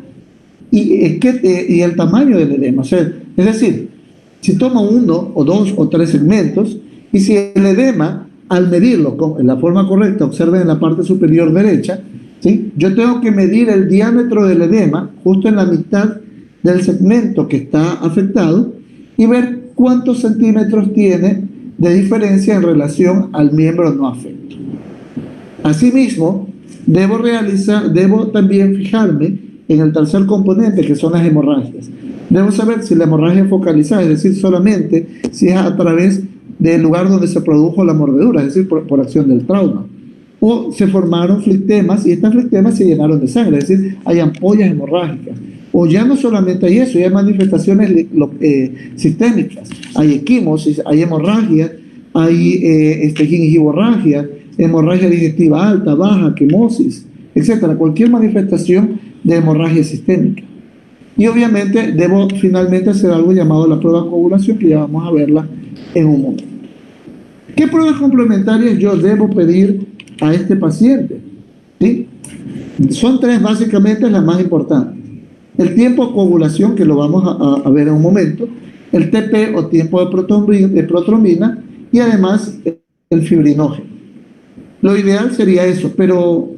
Speaker 2: y el tamaño del edema. O sea, es decir, si tomo 1 o 2 o 3 segmentos y si el edema, al medirlo en la forma correcta, observen en la parte superior derecha, ¿sí? Yo tengo que medir el diámetro del edema justo en la mitad del segmento que está afectado y ver cuántos centímetros tiene de diferencia en relación al miembro no afecto. Asimismo, debo también fijarme en el tercer componente, que son las hemorragias. Debo saber si la hemorragia es focalizada, es decir, solamente si es a través del lugar donde se produjo la mordedura, es decir, por acción del trauma. O se formaron flectemas y estas flectemas se llenaron de sangre, es decir, hay ampollas hemorrágicas. O ya no solamente hay eso, hay manifestaciones sistémicas, hay equimosis, hay hemorragia, hay gingivorragia, hemorragia digestiva alta, baja, quimosis, etcétera, cualquier manifestación de hemorragia sistémica. Y obviamente debo finalmente hacer algo llamado la prueba de coagulación, que ya vamos a verla en un momento. ¿Qué pruebas complementarias yo debo pedir a este paciente? ¿Sí? Son 3 básicamente las más importantes. El tiempo de coagulación, que lo vamos a ver en un momento, el TP o tiempo de protrombina y además el fibrinógeno. Lo ideal sería eso, pero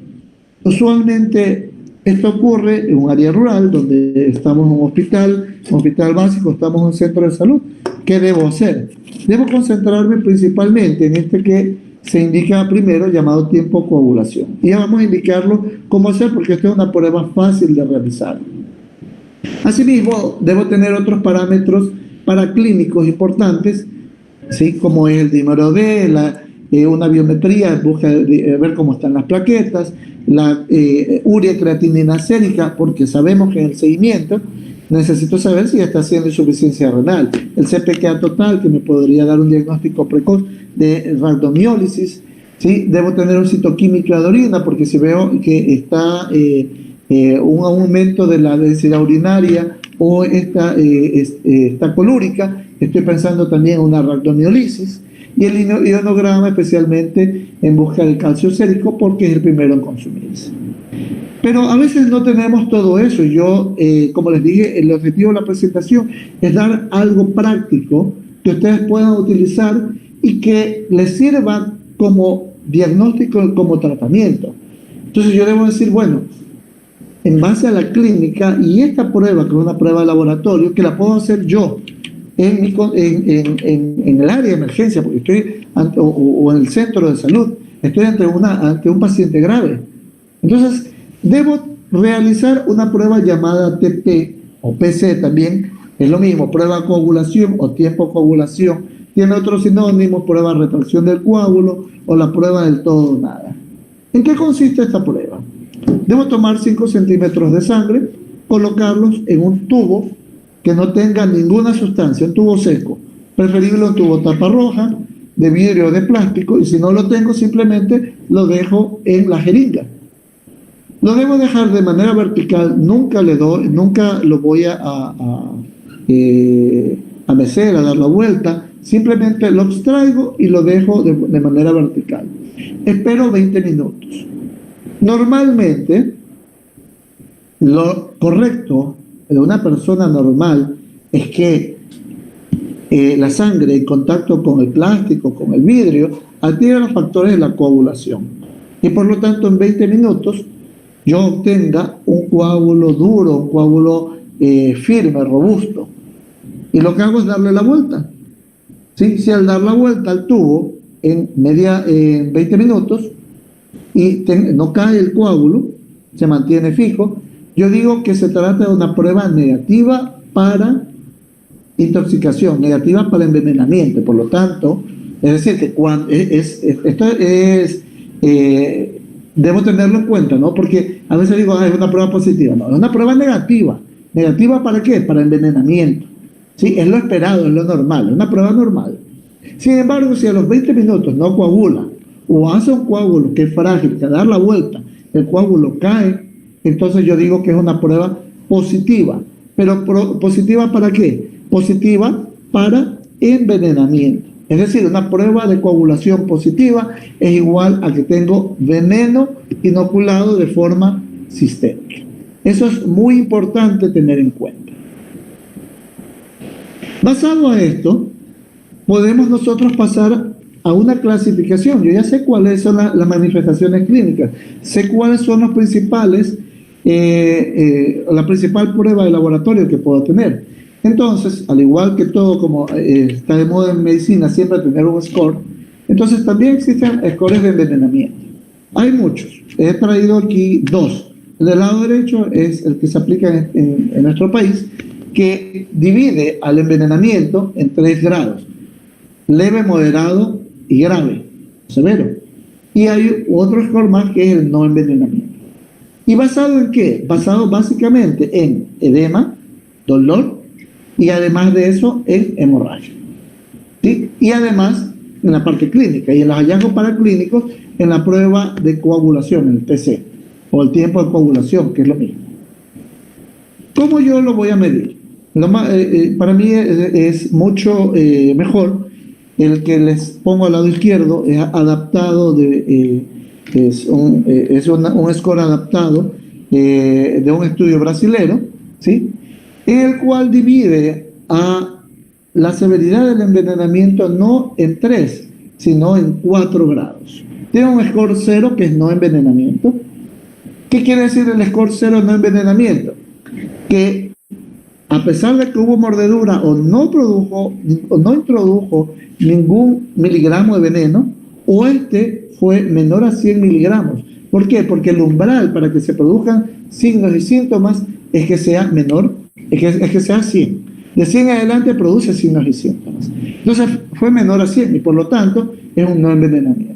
Speaker 2: usualmente esto ocurre en un área rural donde estamos en un hospital básico, estamos en un centro de salud. ¿Qué debo hacer? Debo concentrarme principalmente en este que se indica primero, llamado tiempo de coagulación. Y ya vamos a indicarlo cómo hacer, porque esta es una prueba fácil de realizar. Asimismo, debo tener otros parámetros paraclínicos importantes, ¿sí? Como es el dímero D, una biometría en busca de ver cómo están las plaquetas, la urea creatinina sérica, porque sabemos que en el seguimiento necesito saber si está haciendo insuficiencia renal, el CPK total, que me podría dar un diagnóstico precoz de rhabdomiólisis, ¿sí? Debo tener un citoquímica de orina, porque si veo que está un aumento de la densidad urinaria o esta colúrica, estoy pensando también en una rhabdomiólisis. Y el ionograma, especialmente en busca del calcio sérico, porque es el primero en consumirse. Pero a veces no tenemos todo eso. Yo, como les dije, el objetivo de la presentación es dar algo práctico que ustedes puedan utilizar y que les sirva como diagnóstico, como tratamiento. Entonces yo debo decir, bueno, en base a la clínica y esta prueba, que es una prueba de laboratorio, que la puedo hacer yo en el área de emergencia, porque estoy o en el centro de salud, estoy ante un paciente grave. Entonces, debo realizar una prueba llamada TP o PC también, es lo mismo, prueba de coagulación o tiempo de coagulación, tiene otros sinónimos, prueba de retracción del coágulo o la prueba del todo o nada. ¿En qué consiste esta prueba? Debo tomar 5 centímetros de sangre, colocarlos en un tubo que no tenga ninguna sustancia, un tubo seco, preferible un tubo tapa roja, de vidrio o de plástico, y si no lo tengo, simplemente lo dejo en la jeringa. Lo debo dejar de manera vertical, nunca lo voy a mecer, a dar la vuelta, simplemente lo extraigo y lo dejo de manera vertical. Espero 20 minutos. Normalmente, lo correcto de una persona normal es que la sangre en contacto con el plástico, con el vidrio, altera los factores de la coagulación. Y por lo tanto, en 20 minutos, yo obtenga un coágulo duro, un coágulo firme, robusto. Y lo que hago es darle la vuelta. ¿Sí? Si al dar la vuelta al tubo en 20 minutos y no cae el coágulo, se mantiene fijo, yo digo que se trata de una prueba negativa para intoxicación, negativa para envenenamiento. Por lo tanto, es decir, que cuando debo tenerlo en cuenta, ¿no? Porque a veces digo, es una prueba positiva. No, es una prueba negativa. ¿Negativa para qué? Para envenenamiento. ¿Sí? Es lo esperado, es lo normal, es una prueba normal. Sin embargo, si a los 20 minutos no coagula o hace un coágulo que es frágil, que a dar la vuelta el coágulo cae, entonces yo digo que es una prueba positiva. ¿Pero positiva para qué? Positiva para envenenamiento. Es decir, una prueba de coagulación positiva es igual a que tengo veneno inoculado de forma sistémica. Eso es muy importante tener en cuenta. Basado a esto, podemos nosotros pasar a una clasificación. Yo ya sé cuáles son las manifestaciones clínicas, sé cuáles son los principales, la principal prueba de laboratorio que puedo tener. Entonces, al igual que todo, como está de moda en medicina siempre tener un score, entonces también existen scores de envenenamiento. Hay muchos. He traído aquí dos. El del lado derecho es el que se aplica en nuestro país, que divide al envenenamiento en 3 grados: leve, moderado y grave, severo. Y hay otro score más que es el no envenenamiento. ¿Y basado en qué? Basado básicamente en edema, dolor y además de eso en hemorragia. ¿Sí? Y además en la parte clínica y en los hallazgos paraclínicos en la prueba de coagulación, el TC, o el tiempo de coagulación, que es lo mismo. ¿Cómo yo lo voy a medir? Para mí es mucho mejor el que les pongo al lado izquierdo, es adaptado, es un score adaptado de un estudio brasilero, ¿sí? En el cual divide a la severidad del envenenamiento no en 3, sino en 4 grados. Tiene un score 0 que es no envenenamiento. ¿Qué quiere decir el score 0 no envenenamiento? Que a pesar de que hubo mordedura o no introdujo ningún miligramo de veneno, o fue menor a 100 miligramos. ¿Por qué? Porque el umbral para que se produzcan signos y síntomas es que sea menor, es que sea 100. De 100 en adelante produce signos y síntomas. Entonces fue menor a 100 y por lo tanto es un no envenenamiento.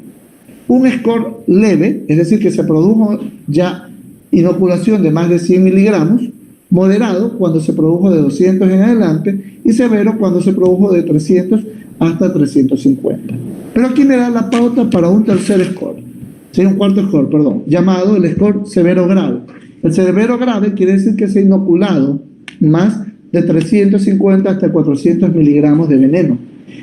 Speaker 2: Un score leve, es decir, que se produjo ya inoculación de más de 100 miligramos, moderado cuando se produjo de 200 en adelante y severo cuando se produjo de 300 hasta 350. Pero aquí me da la pauta para un tercer score, ¿sí? Un cuarto score, perdón, llamado el score severo grave. El severo grave quiere decir que se ha inoculado más de 350 hasta 400 miligramos de veneno.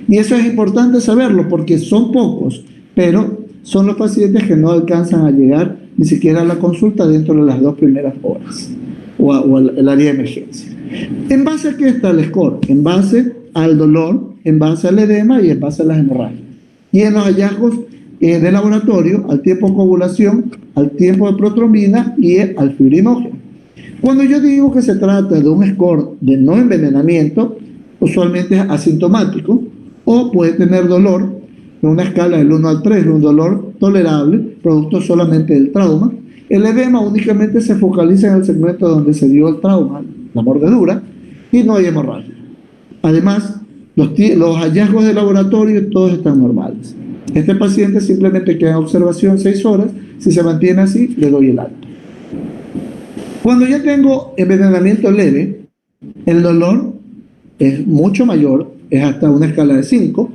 Speaker 2: Y eso es importante saberlo porque son pocos, pero son los pacientes que no alcanzan a llegar ni siquiera a la consulta dentro de las 2 primeras horas o el área de emergencia. ¿En base a qué está el score? En base al dolor, en base al edema y en base a las hemorragias. Y en los hallazgos de laboratorio, al tiempo de coagulación, al tiempo de protrombina y al fibrinógeno. Cuando yo digo que se trata de un score de no envenenamiento, usualmente es asintomático o puede tener dolor en una escala del 1 al 3, un dolor tolerable, producto solamente del trauma. El edema únicamente se focaliza en el segmento donde se dio el trauma, la mordedura, y no hay hemorragia. Además, los hallazgos de laboratorio todos están normales. Este paciente simplemente queda en observación 6 horas. Si se mantiene así, le doy el alta. Cuando yo tengo envenenamiento leve, el dolor es mucho mayor, es hasta una escala de 5.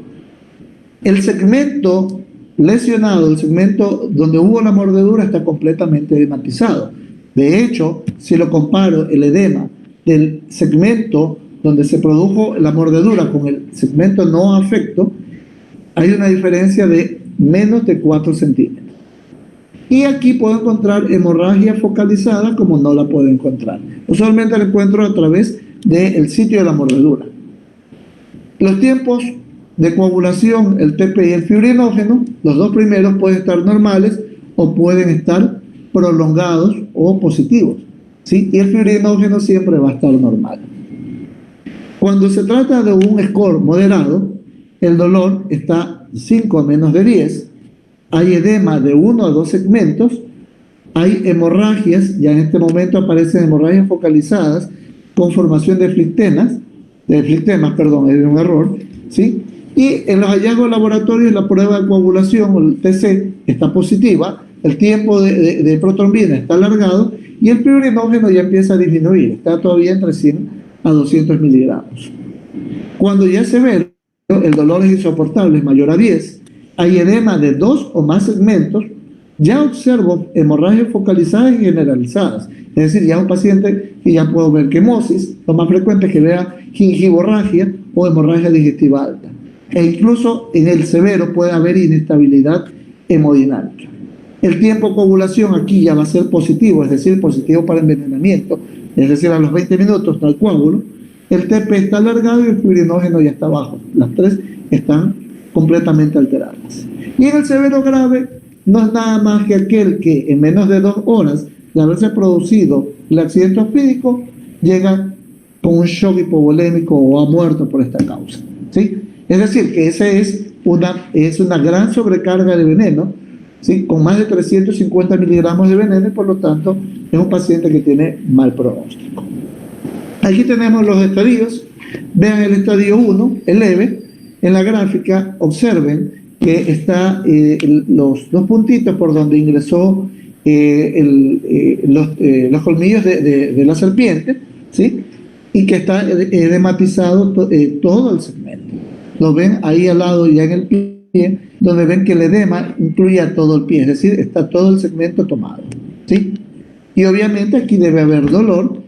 Speaker 2: El segmento lesionado, el segmento donde hubo la mordedura, está completamente edematizado. De hecho, si lo comparo el edema del segmento donde se produjo la mordedura con el segmento no afecto, hay una diferencia de menos de 4 centímetros. Y aquí puedo encontrar hemorragia focalizada como no la puedo encontrar. Usualmente la encuentro a través del sitio de la mordedura. Los tiempos de coagulación, el TP y el fibrinógeno, los 2 primeros pueden estar normales o pueden estar prolongados o positivos, ¿sí? Y el fibrinógeno siempre va a estar normal. Cuando se trata de un score moderado, el dolor está 5 a menos de 10, hay edema de 1 a 2 segmentos, hay hemorragias, ya en este momento aparecen hemorragias focalizadas con formación de flictemas, es un error, ¿sí? Y en los hallazgos laboratorios la prueba de coagulación, o el TC, está positiva, el tiempo de protrombina está alargado y el fibrinógeno ya empieza a disminuir, está todavía entre 100 a 200 miligramos. Cuando ya es severo, el dolor es insoportable, es mayor a 10, hay edema de 2 o más segmentos, ya observo hemorragias focalizadas y generalizadas. Es decir, ya un paciente que ya puedo ver quemosis, lo más frecuente es que vea gingivorragia o hemorragia digestiva alta. E incluso en el severo puede haber inestabilidad hemodinámica. El tiempo de coagulación aquí ya va a ser positivo, es decir, positivo para envenenamiento, es decir, a los 20 minutos no hay coágulo. El TP está alargado y el fibrinógeno ya está bajo. Las tres están completamente alteradas. Y en el severo grave no es nada más que aquel que en menos de 2 horas de haberse producido el accidente hospídico llega con un shock hipovolémico o ha muerto por esta causa, ¿sí? Es decir, que esa es una gran sobrecarga de veneno, ¿sí? Con más de 350 miligramos de veneno y por lo tanto es un paciente que tiene mal pronóstico. Aquí tenemos los estadios. Vean el estadio 1, el leve. En la gráfica observen que está los 2 puntitos por donde ingresó los colmillos de la serpiente, ¿sí? Y que está edematizado todo el segmento. Lo ven ahí al lado ya en el pie, donde ven que el edema incluye a todo el pie, es decir, está todo el segmento tomado, ¿sí? Y obviamente aquí debe haber dolor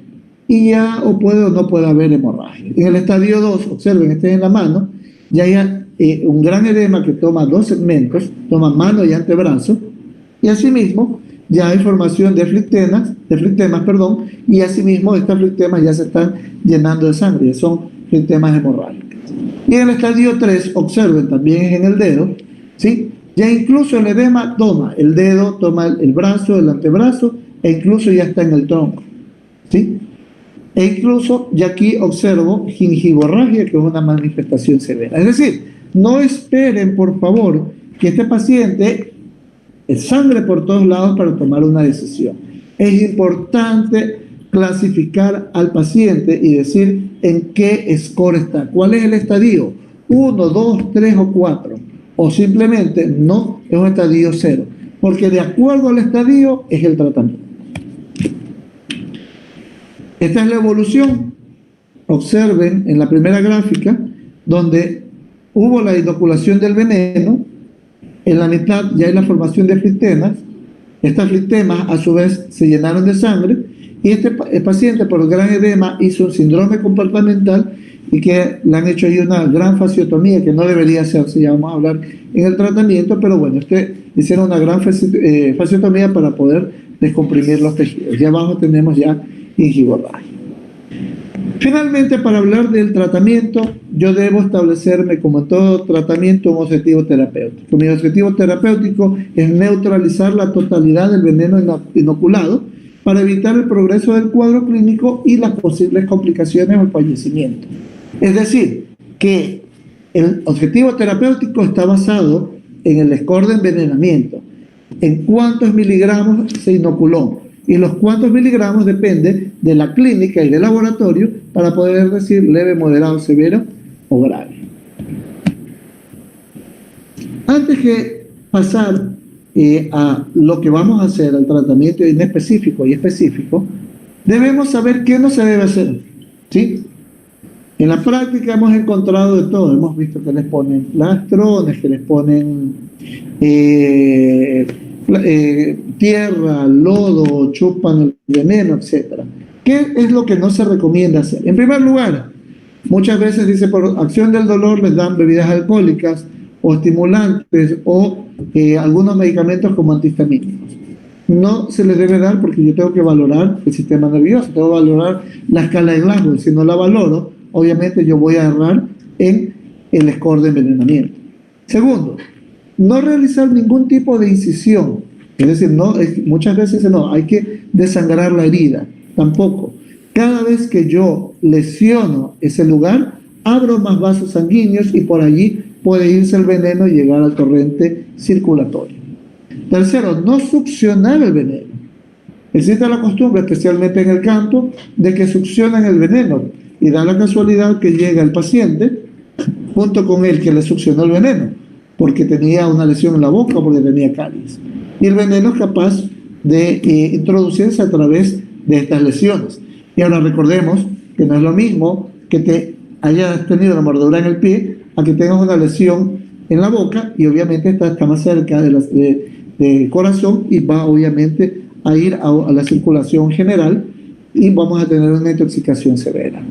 Speaker 2: y ya o puede o no puede haber hemorragia. En el estadio 2, observen, este en la mano, ya hay un gran edema que toma 2 segmentos, toma mano y antebrazo, y asimismo ya hay formación de flictemas, y asimismo estas flictemas ya se están llenando de sangre, ya son flictemas hemorrágicas. Y en el estadio 3, observen, también es en el dedo, ¿sí? Ya incluso el edema toma el dedo, toma el brazo, el antebrazo, e incluso ya está en el tronco, ¿sí? E incluso ya aquí observo gingivorragia, que es una manifestación severa. Es decir, no esperen, por favor, que este paciente sangre por todos lados para tomar una decisión. Es importante clasificar al paciente y decir en qué score está. ¿Cuál es el estadio? 1, 2, 3 o 4. O simplemente no, es un estadio 0. Porque de acuerdo al estadio es el tratamiento. Esta es la evolución. Observen en la primera gráfica donde hubo la inoculación del veneno. En la mitad ya hay la formación de flictemas. Estas flictemas a su vez se llenaron de sangre y el paciente por gran edema hizo un síndrome comportamental y que le han hecho ahí una gran fasciotomía que no debería hacerse, ya vamos a hablar en el tratamiento, pero bueno, hicieron una gran fasciotomía para poder descomprimir los tejidos. Y abajo tenemos ya gingivorragia. Finalmente, para hablar del tratamiento, yo debo establecerme, como en todo tratamiento, un objetivo terapéutico. Mi objetivo terapéutico es neutralizar la totalidad del veneno inoculado para evitar el progreso del cuadro clínico y las posibles complicaciones o el fallecimiento. Es decir, que el objetivo terapéutico está basado en el score de envenenamiento, en cuántos miligramos se inoculó, y los cuántos miligramos depende de la clínica y del laboratorio para poder decir leve, moderado, severo o grave. Antes que pasar a lo que vamos a hacer, al tratamiento en específico y específico, debemos saber qué no se debe hacer, ¿sí? En la práctica hemos encontrado de todo, hemos visto que les ponen plastrones, que les ponen tierra, lodo, chupan el veneno, etc. ¿Qué es lo que no se recomienda hacer? En primer lugar, muchas veces dice por acción del dolor les dan bebidas alcohólicas o estimulantes o algunos medicamentos como antihistamínicos. No se les debe dar porque yo tengo que valorar el sistema nervioso, tengo que valorar la escala de Glasgow. Si no la valoro, obviamente yo voy a errar en el score de envenenamiento. Segundo, no realizar ningún tipo de incisión, es decir, muchas veces no, hay que desangrar la herida, tampoco. Cada vez que yo lesiono ese lugar, abro más vasos sanguíneos y por allí puede irse el veneno y llegar al torrente circulatorio. Tercero, no succionar el veneno. Existe la costumbre, especialmente en el campo, de que succionan el veneno y da la casualidad que llega el paciente junto con el que le succionó el veneno, porque tenía una lesión en la boca o porque tenía cáliz. Y el veneno es capaz de introducirse a través de estas lesiones. Y ahora recordemos que no es lo mismo que te hayas tenido la mordedura en el pie a que tengas una lesión en la boca y obviamente está más cerca del corazón y va obviamente a ir a la circulación general y vamos a tener una intoxicación severa.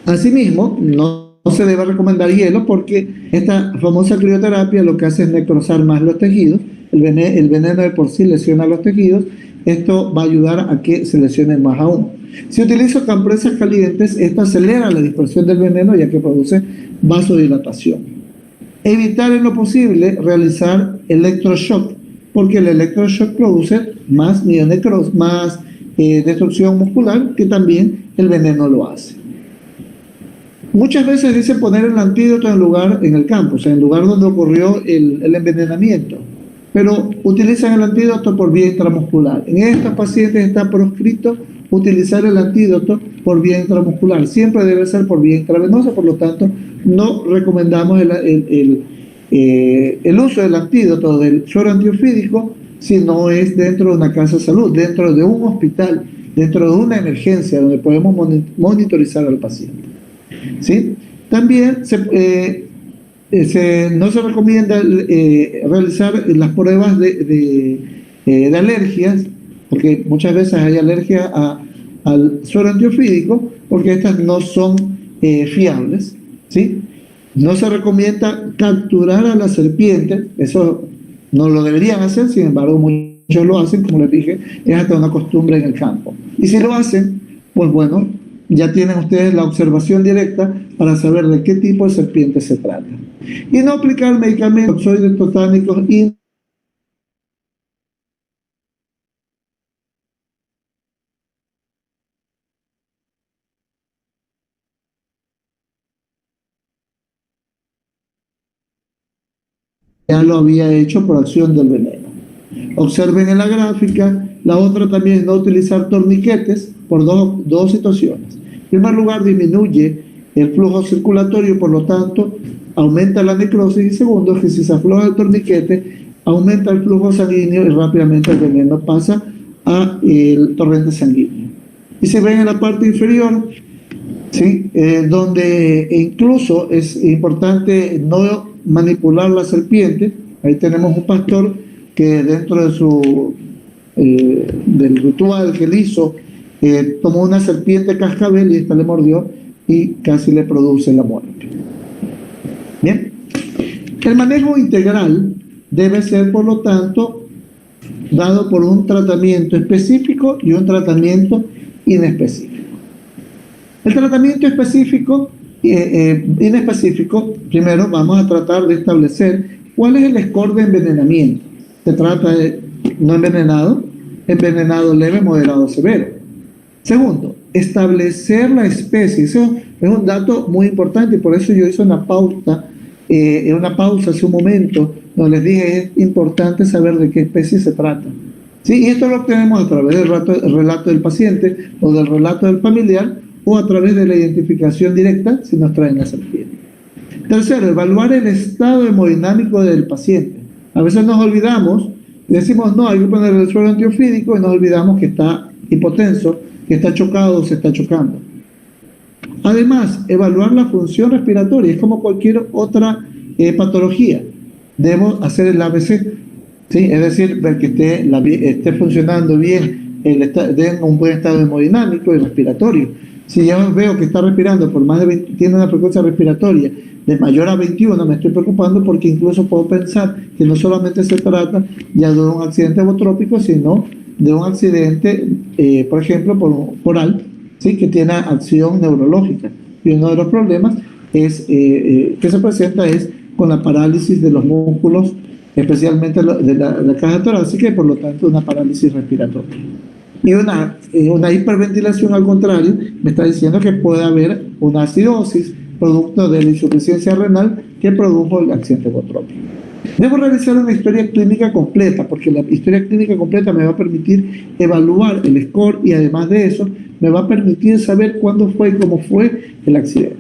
Speaker 2: Asimismo, no se debe recomendar hielo porque esta famosa crioterapia lo que hace es necrosar más los tejidos. El veneno de por sí lesiona los tejidos. Esto va a ayudar a que se lesionen más aún. Si utilizo compresas calientes, esto acelera la dispersión del veneno ya que produce vasodilatación. Evitar en lo posible realizar electroshock, porque el electroshock produce más destrucción muscular, que también el veneno lo hace. Muchas veces dicen poner el antídoto en el campo, o sea, en el lugar donde ocurrió el envenenamiento, pero utilizan el antídoto por vía intramuscular. En estos pacientes está proscrito utilizar el antídoto por vía intramuscular, siempre debe ser por vía intravenosa, por lo tanto no recomendamos el uso del antídoto del suero antiofídico si no es dentro de una casa de salud, dentro de un hospital, dentro de una emergencia donde podemos monitorizar al paciente. ¿Sí? También no se recomienda realizar las pruebas de alergias, porque muchas veces hay alergia al suero antiofídico, porque estas no son fiables. ¿Sí? No se recomienda capturar a la serpiente, eso no lo deberían hacer, sin embargo muchos lo hacen, como les dije, es hasta una costumbre en el campo. Y si lo hacen, pues bueno, ya tienen ustedes la observación directa para saber de qué tipo de serpiente se trata. Y no aplicar medicamentos toxoides y ya lo había hecho por acción del veneno. Observen en la gráfica. La otra también es no utilizar torniquetes por dos situaciones. En primer lugar, disminuye el flujo circulatorio, por lo tanto, aumenta la necrosis. Y segundo, es que si se afloja el torniquete, aumenta el flujo sanguíneo y rápidamente el veneno pasa al torrente sanguíneo. Y se ven en la parte inferior, ¿sí? Donde incluso es importante no manipular la serpiente. Ahí tenemos un pastor que dentro de del ritual que él hizo, tomó una serpiente cascabel y esta le mordió y casi le produce la muerte. Bien, el manejo integral debe ser, por lo tanto, dado por un tratamiento específico y un tratamiento inespecífico. El tratamiento específico, inespecífico, primero vamos a tratar de establecer cuál es el score de envenenamiento. Se trata de no envenenado, envenenado leve, moderado, severo. Segundo, establecer la especie. Eso es un dato muy importante y por eso yo hice una pausa hace un momento donde les dije es importante saber de qué especie se trata. ¿Sí? Y esto lo obtenemos a través del relato del paciente o del relato del familiar o a través de la identificación directa si nos traen la serpiente. Tercero, evaluar el estado hemodinámico del paciente. A veces nos olvidamos, decimos no, hay que poner el suero antiofídico y nos olvidamos que está hipotenso, que está chocado o se está chocando. Además, evaluar la función respiratoria, es como cualquier otra patología. Debemos hacer el ABC, ¿sí? Es decir, ver que esté funcionando bien, den un buen estado hemodinámico y respiratorio. Si ya veo que está respirando por más de 20, tiene una frecuencia respiratoria de mayor a 21, me estoy preocupando porque incluso puedo pensar que no solamente se trata ya de un accidente ebotrópico, sino de un accidente, por ejemplo, oral, ¿sí? Que tiene acción neurológica. Y uno de los problemas que se presenta es con la parálisis de los músculos, especialmente de la caja torácica, y por lo tanto una parálisis respiratoria. Y una hiperventilación, al contrario, me está diciendo que puede haber una acidosis producto de la insuficiencia renal que produjo el accidente ebotrópico. Debo realizar una historia clínica completa, porque la historia clínica completa me va a permitir evaluar el score y además de eso me va a permitir saber cuándo fue y cómo fue el accidente.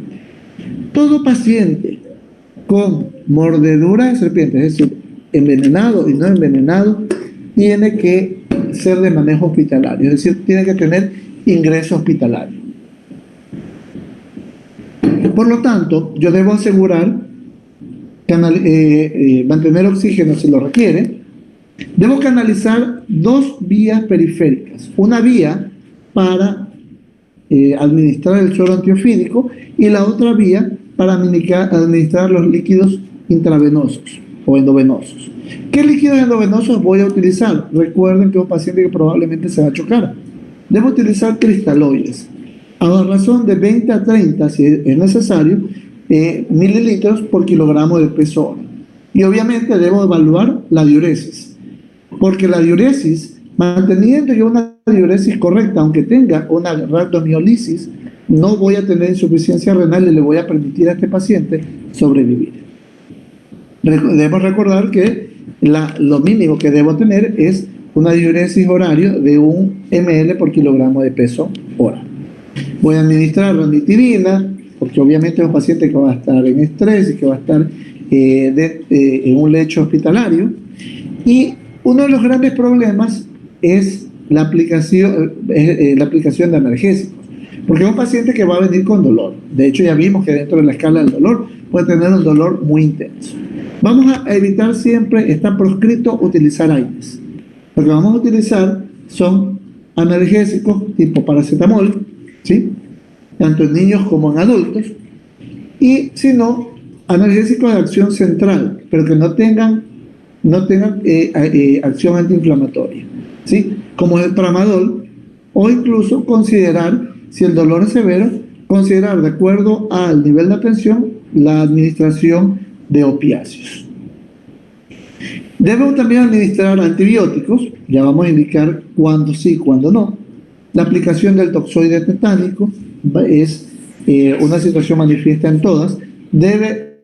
Speaker 2: Todo paciente con mordedura de serpiente, es decir, envenenado y no envenenado, tiene que ser de manejo hospitalario, es decir, tiene que tener ingreso hospitalario. Por lo tanto, yo debo asegurar mantener oxígeno si lo requiere. Debo canalizar dos vías periféricas. Una vía para administrar el suero antiofídico y la otra vía para administrar los líquidos intravenosos o endovenosos. ¿Qué líquidos endovenosos voy a utilizar? Recuerden que es un paciente que probablemente se va a chocar. Debo utilizar cristaloides a razón de 20 a 30, si es necesario, mililitros por kilogramo de peso hora. Y obviamente debo evaluar la diuresis, porque la diuresis, manteniendo yo una diuresis correcta, aunque tenga una rhabdomiolisis, no voy a tener insuficiencia renal y le voy a permitir a este paciente sobrevivir. Debemos recordar que lo mínimo que debo tener es una diuresis horario de 1 ml por kilogramo de peso hora. Voy a administrar ranitidina, porque obviamente es un paciente que va a estar en estrés y que va a estar en un lecho hospitalario. Y uno de los grandes problemas es la aplicación de analgésicos, porque es un paciente que va a venir con dolor. De hecho, ya vimos que dentro de la escala del dolor puede tener un dolor muy intenso. Vamos a evitar siempre, está proscrito utilizar AINES. Lo que vamos a utilizar son analgésicos tipo paracetamol, ¿sí?, tanto en niños como en adultos, y si no, analgésicos de acción central, pero que no tengan acción antiinflamatoria, ¿sí?, como el tramadol, o incluso considerar, si el dolor es severo, considerar, de acuerdo al nivel de atención, la administración de opiáceos. Debemos también administrar antibióticos, ya vamos a indicar cuándo sí, cuándo no. La aplicación del toxoide tetánico es una situación manifiesta en todas. Debe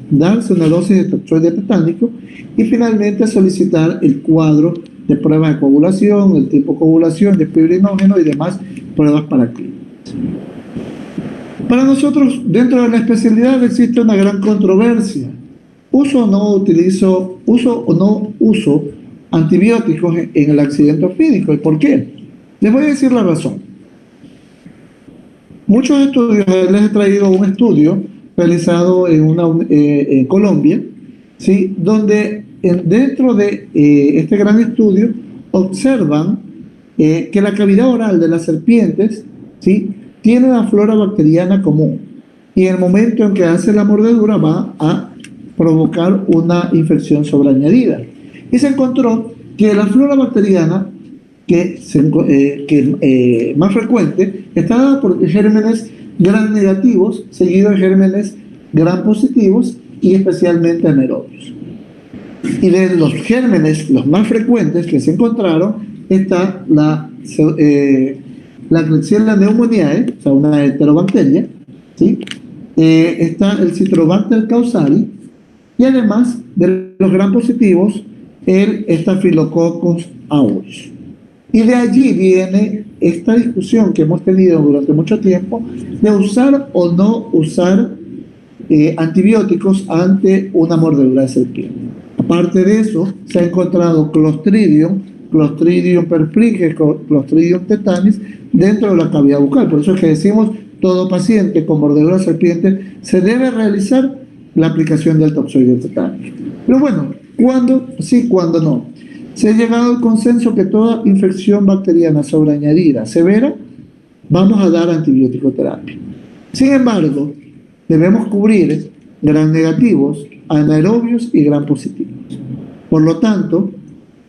Speaker 2: darse una dosis de toxoide tetánico y finalmente solicitar el cuadro de pruebas de coagulación, el tipo de coagulación, de fibrinógeno y demás pruebas para clínicas. Para nosotros, dentro de la especialidad existe una gran controversia. ¿Uso o no uso antibióticos en el accidente ofídico? ¿Y por qué? Les voy a decir la razón. Muchos estudios, les he traído un estudio realizado en Colombia, ¿sí?, donde dentro de este gran estudio observan que la cavidad oral de las serpientes, ¿sí?, tiene una flora bacteriana común, y en el momento en que hace la mordedura va a provocar una infección sobreañadida. Y se encontró que la flora bacteriana más frecuente está dada por gérmenes gram negativos, seguido de gérmenes gram positivos y especialmente anaerobios. Y de los gérmenes, los más frecuentes que se encontraron, está la Klebsiella pneumoniae, o sea, una enterobacteria, ¿sí? Está el Citrobacter causari, y además de los gram positivos, el Staphylococcus aureus. Y de allí viene esta discusión que hemos tenido durante mucho tiempo de usar o no usar antibióticos ante una mordedura de serpiente. Aparte de eso, se ha encontrado Clostridium perfringens, Clostridium tetanis dentro de la cavidad bucal. Por eso es que decimos, todo paciente con mordedura de serpiente se debe realizar la aplicación del toxoide tetánico. Pero bueno, ¿cuándo sí, cuándo no? Se ha llegado al consenso que toda infección bacteriana sobreañadida severa, vamos a dar antibiótico terapia. Sin embargo, debemos cubrir gram negativos, anaerobios y gram positivos. Por lo tanto,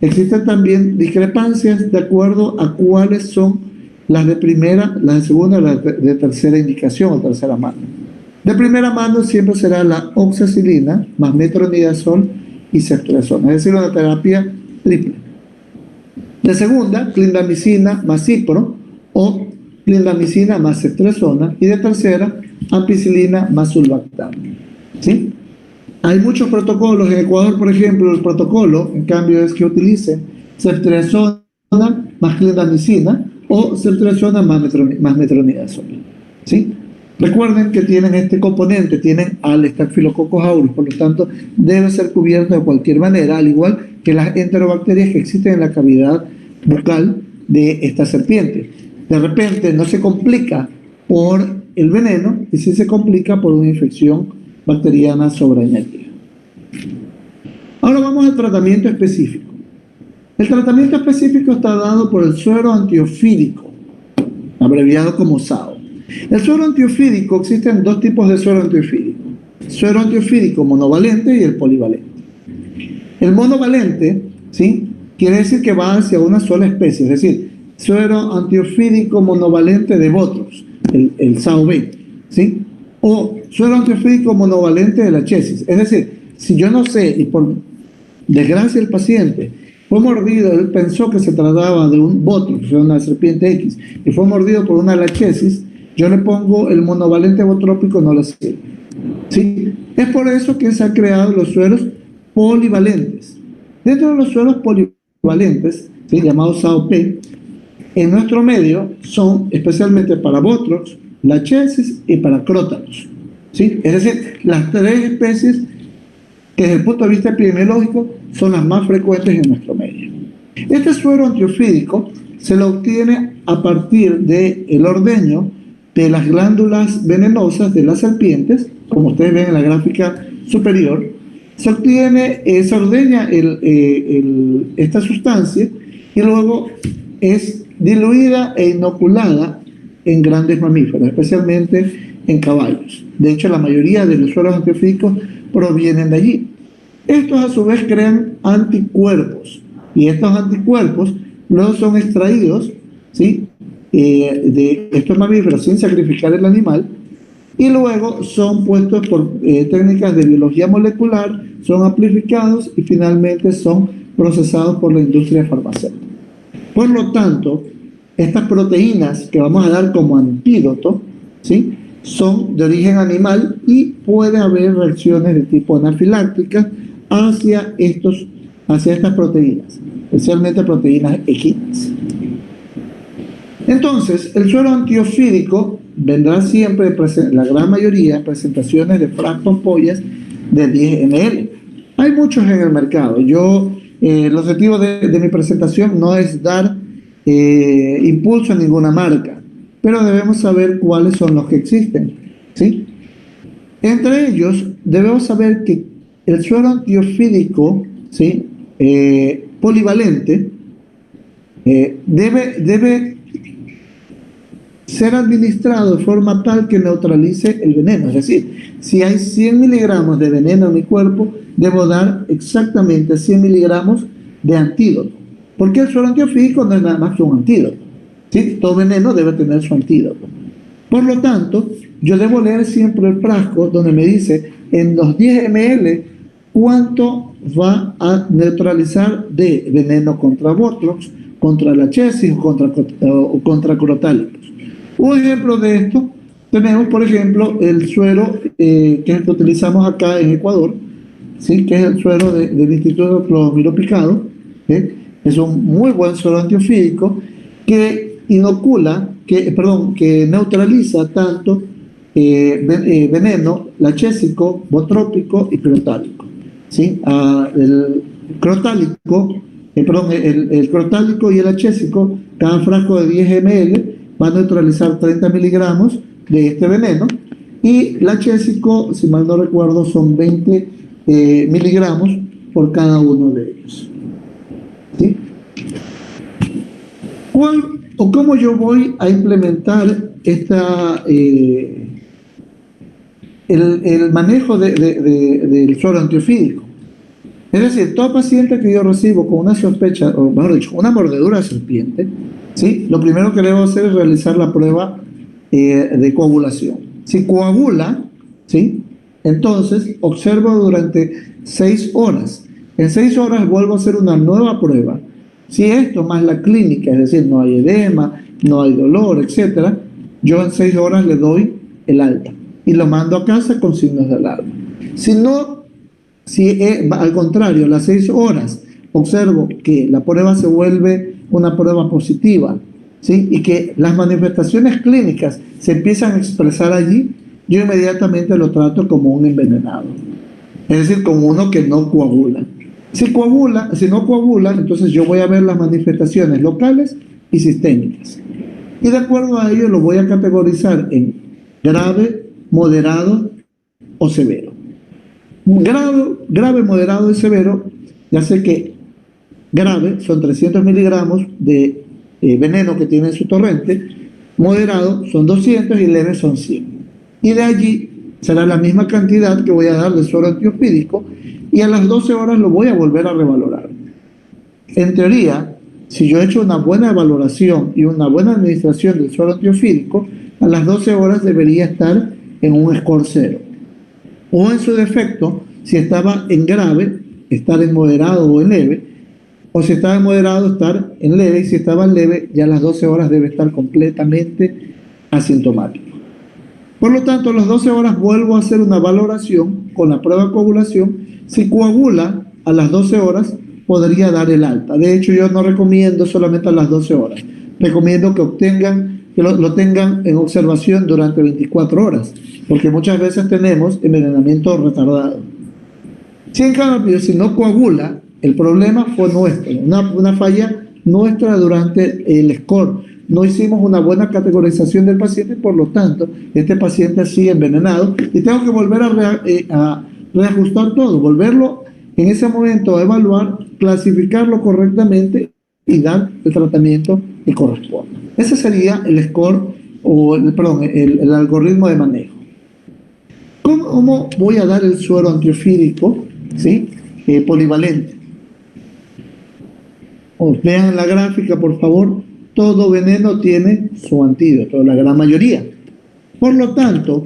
Speaker 2: existen también discrepancias de acuerdo a cuáles son las de primera, las de segunda, las de tercera indicación o tercera mano. De primera mano siempre será la oxacilina más metronidazol y ceftriaxona, es decir, una terapia triple. De segunda, clindamicina más cipro o clindamicina más ceftriaxona, y de tercera, ampicilina más sulbactam, ¿sí? Hay muchos protocolos. En Ecuador, por ejemplo, el protocolo, en cambio, es que utilicen ceftriaxona más clindamicina o ceftriaxona más metronidazol, ¿sí? Recuerden que tienen este componente, tienen al Staphylococcus aureus, por lo tanto, debe ser cubierto de cualquier manera, al igual que las enterobacterias que existen en la cavidad bucal de esta serpiente. De repente no se complica por el veneno y si se complica por una infección bacteriana sobreañadida. Ahora vamos al tratamiento específico. El tratamiento específico está dado por el suero antiofídico, abreviado como SAO. El suero antiofídico, existen dos tipos de suero antiofídico: suero antiofídico monovalente y el polivalente. El monovalente, ¿sí?, quiere decir que va hacia una sola especie, es decir, suero antiofídico monovalente de Botrox, el SAO-B, ¿sí?, o suero antiofídico monovalente de la chesis. Es decir, si yo no sé, y por desgracia el paciente fue mordido, él pensó que se trataba de un Botrox, de una serpiente X, y fue mordido por una lachesis, yo le pongo el monovalente botrópico, no le sirve, ¿sí? Es por eso que se han creado los sueros polivalentes. Dentro de los sueros polivalentes, ¿sí?, llamados SAO-P, en nuestro medio son especialmente para Botrox, lachesis y para Crotalus, ¿sí? Es decir, las tres especies que desde el punto de vista epidemiológico son las más frecuentes en nuestro medio. Este suero antiofídico se lo obtiene a partir del ordeño de las glándulas venenosas de las serpientes, como ustedes ven en la gráfica superior. Se obtiene, se ordeña esta sustancia y luego es diluida e inoculada en grandes mamíferos, especialmente en caballos. De hecho, la mayoría de los sueros antiofídicos provienen de allí. Estos a su vez crean anticuerpos y estos anticuerpos luego son extraídos, ¿sí?, de estos mamíferos sin sacrificar el animal y luego son puestos por técnicas de biología molecular, son amplificados y finalmente son procesados por la industria farmacéutica. Por lo tanto, estas proteínas que vamos a dar como antídoto, ¿sí?, son de origen animal y puede haber reacciones de tipo anafiláctica hacia estas proteínas, especialmente proteínas equinas. Entonces, el suero antiofídico vendrá siempre, la gran mayoría, presentaciones de frascos ampollas de 10 ml. Hay muchos en el mercado. El objetivo de mi presentación no es dar impulso a ninguna marca, pero debemos saber cuáles son los que existen, ¿sí? Entre ellos, debemos saber que el suero antiofídico, ¿sí?, polivalente, debe ser administrado de forma tal que neutralice el veneno. Es decir, si hay 100 miligramos de veneno en mi cuerpo, debo dar exactamente 100 miligramos de antídoto. Porque el suero antiofídico no es nada más que un antídoto, ¿sí? Todo veneno debe tener su antídoto. Por lo tanto, yo debo leer siempre el frasco donde me dice en los 10 ml cuánto va a neutralizar de veneno contra Botrox, contra lachesis o contra Crotalus. Un ejemplo de esto tenemos, por ejemplo, el suero que es el que utilizamos acá en Ecuador, ¿sí?, que es el suero del Instituto de Clodomiro Picado, ¿sí? Es un muy buen suero antiofídico que que neutraliza tanto veneno lachésico, botrópico y crotálico, ¿sí? El crotálico y el lachésico, cada frasco de 10 ml va a neutralizar 30 miligramos de este veneno y lachésico, si mal no recuerdo, son 20 miligramos por cada uno de ellos, ¿sí? ¿Cómo yo voy a implementar el manejo del suero antiofídico? Es decir, todo paciente que yo recibo con una sospecha, o mejor dicho, una mordedura de serpiente, ¿sí?, lo primero que debo hacer es realizar la prueba de coagulación. Si coagula, ¿sí?, entonces observo durante 6 horas. En 6 horas vuelvo a hacer una nueva prueba. Si esto más la clínica, es decir, no hay edema, no hay dolor, etc., yo en 6 horas le doy el alta y lo mando a casa con signos de alarma. Si al contrario, a las 6 horas observo que la prueba se vuelve una prueba positiva, ¿sí?, y que las manifestaciones clínicas se empiezan a expresar allí, yo inmediatamente lo trato como un envenenado, es decir, como uno que no coagula. Si no coagula, entonces yo voy a ver las manifestaciones locales y sistémicas. Y de acuerdo a ello lo voy a categorizar en grave, moderado o severo. Grave, moderado y severo, ya sé que grave son 300 miligramos de veneno que tiene en su torrente, moderado son 200 y leve son 100. Y de allí será la misma cantidad que voy a dar de suero antiofídico y a las 12 horas lo voy a volver a revalorar. En teoría, si yo he hecho una buena valoración y una buena administración del suero antiofídico, a las 12 horas debería estar en un score 0. O en su defecto, si estaba en grave, estar en moderado o en leve, o si estaba en moderado, estar en leve, y si estaba en leve, ya a las 12 horas debe estar completamente asintomático. Por lo tanto, a las 12 horas vuelvo a hacer una valoración con la prueba de coagulación. Si coagula a las 12 horas, podría dar el alta. De hecho, yo no recomiendo solamente a las 12 horas. Recomiendo que lo tengan en observación durante 24 horas, porque muchas veces tenemos envenenamiento retardado. Si en cambio, si no coagula, el problema fue nuestro, una falla nuestra durante el score. No hicimos una buena categorización del paciente, por lo tanto, este paciente sigue envenenado y tengo que volver a reajustar todo, volverlo en ese momento a evaluar, clasificarlo correctamente y dar el tratamiento que corresponde. Ese sería el score, el algoritmo de manejo. ¿Cómo voy a dar el suero antiofídico, ¿sí? Polivalente? Vean la gráfica, por favor. Todo veneno tiene su antídoto, la gran mayoría. Por lo tanto,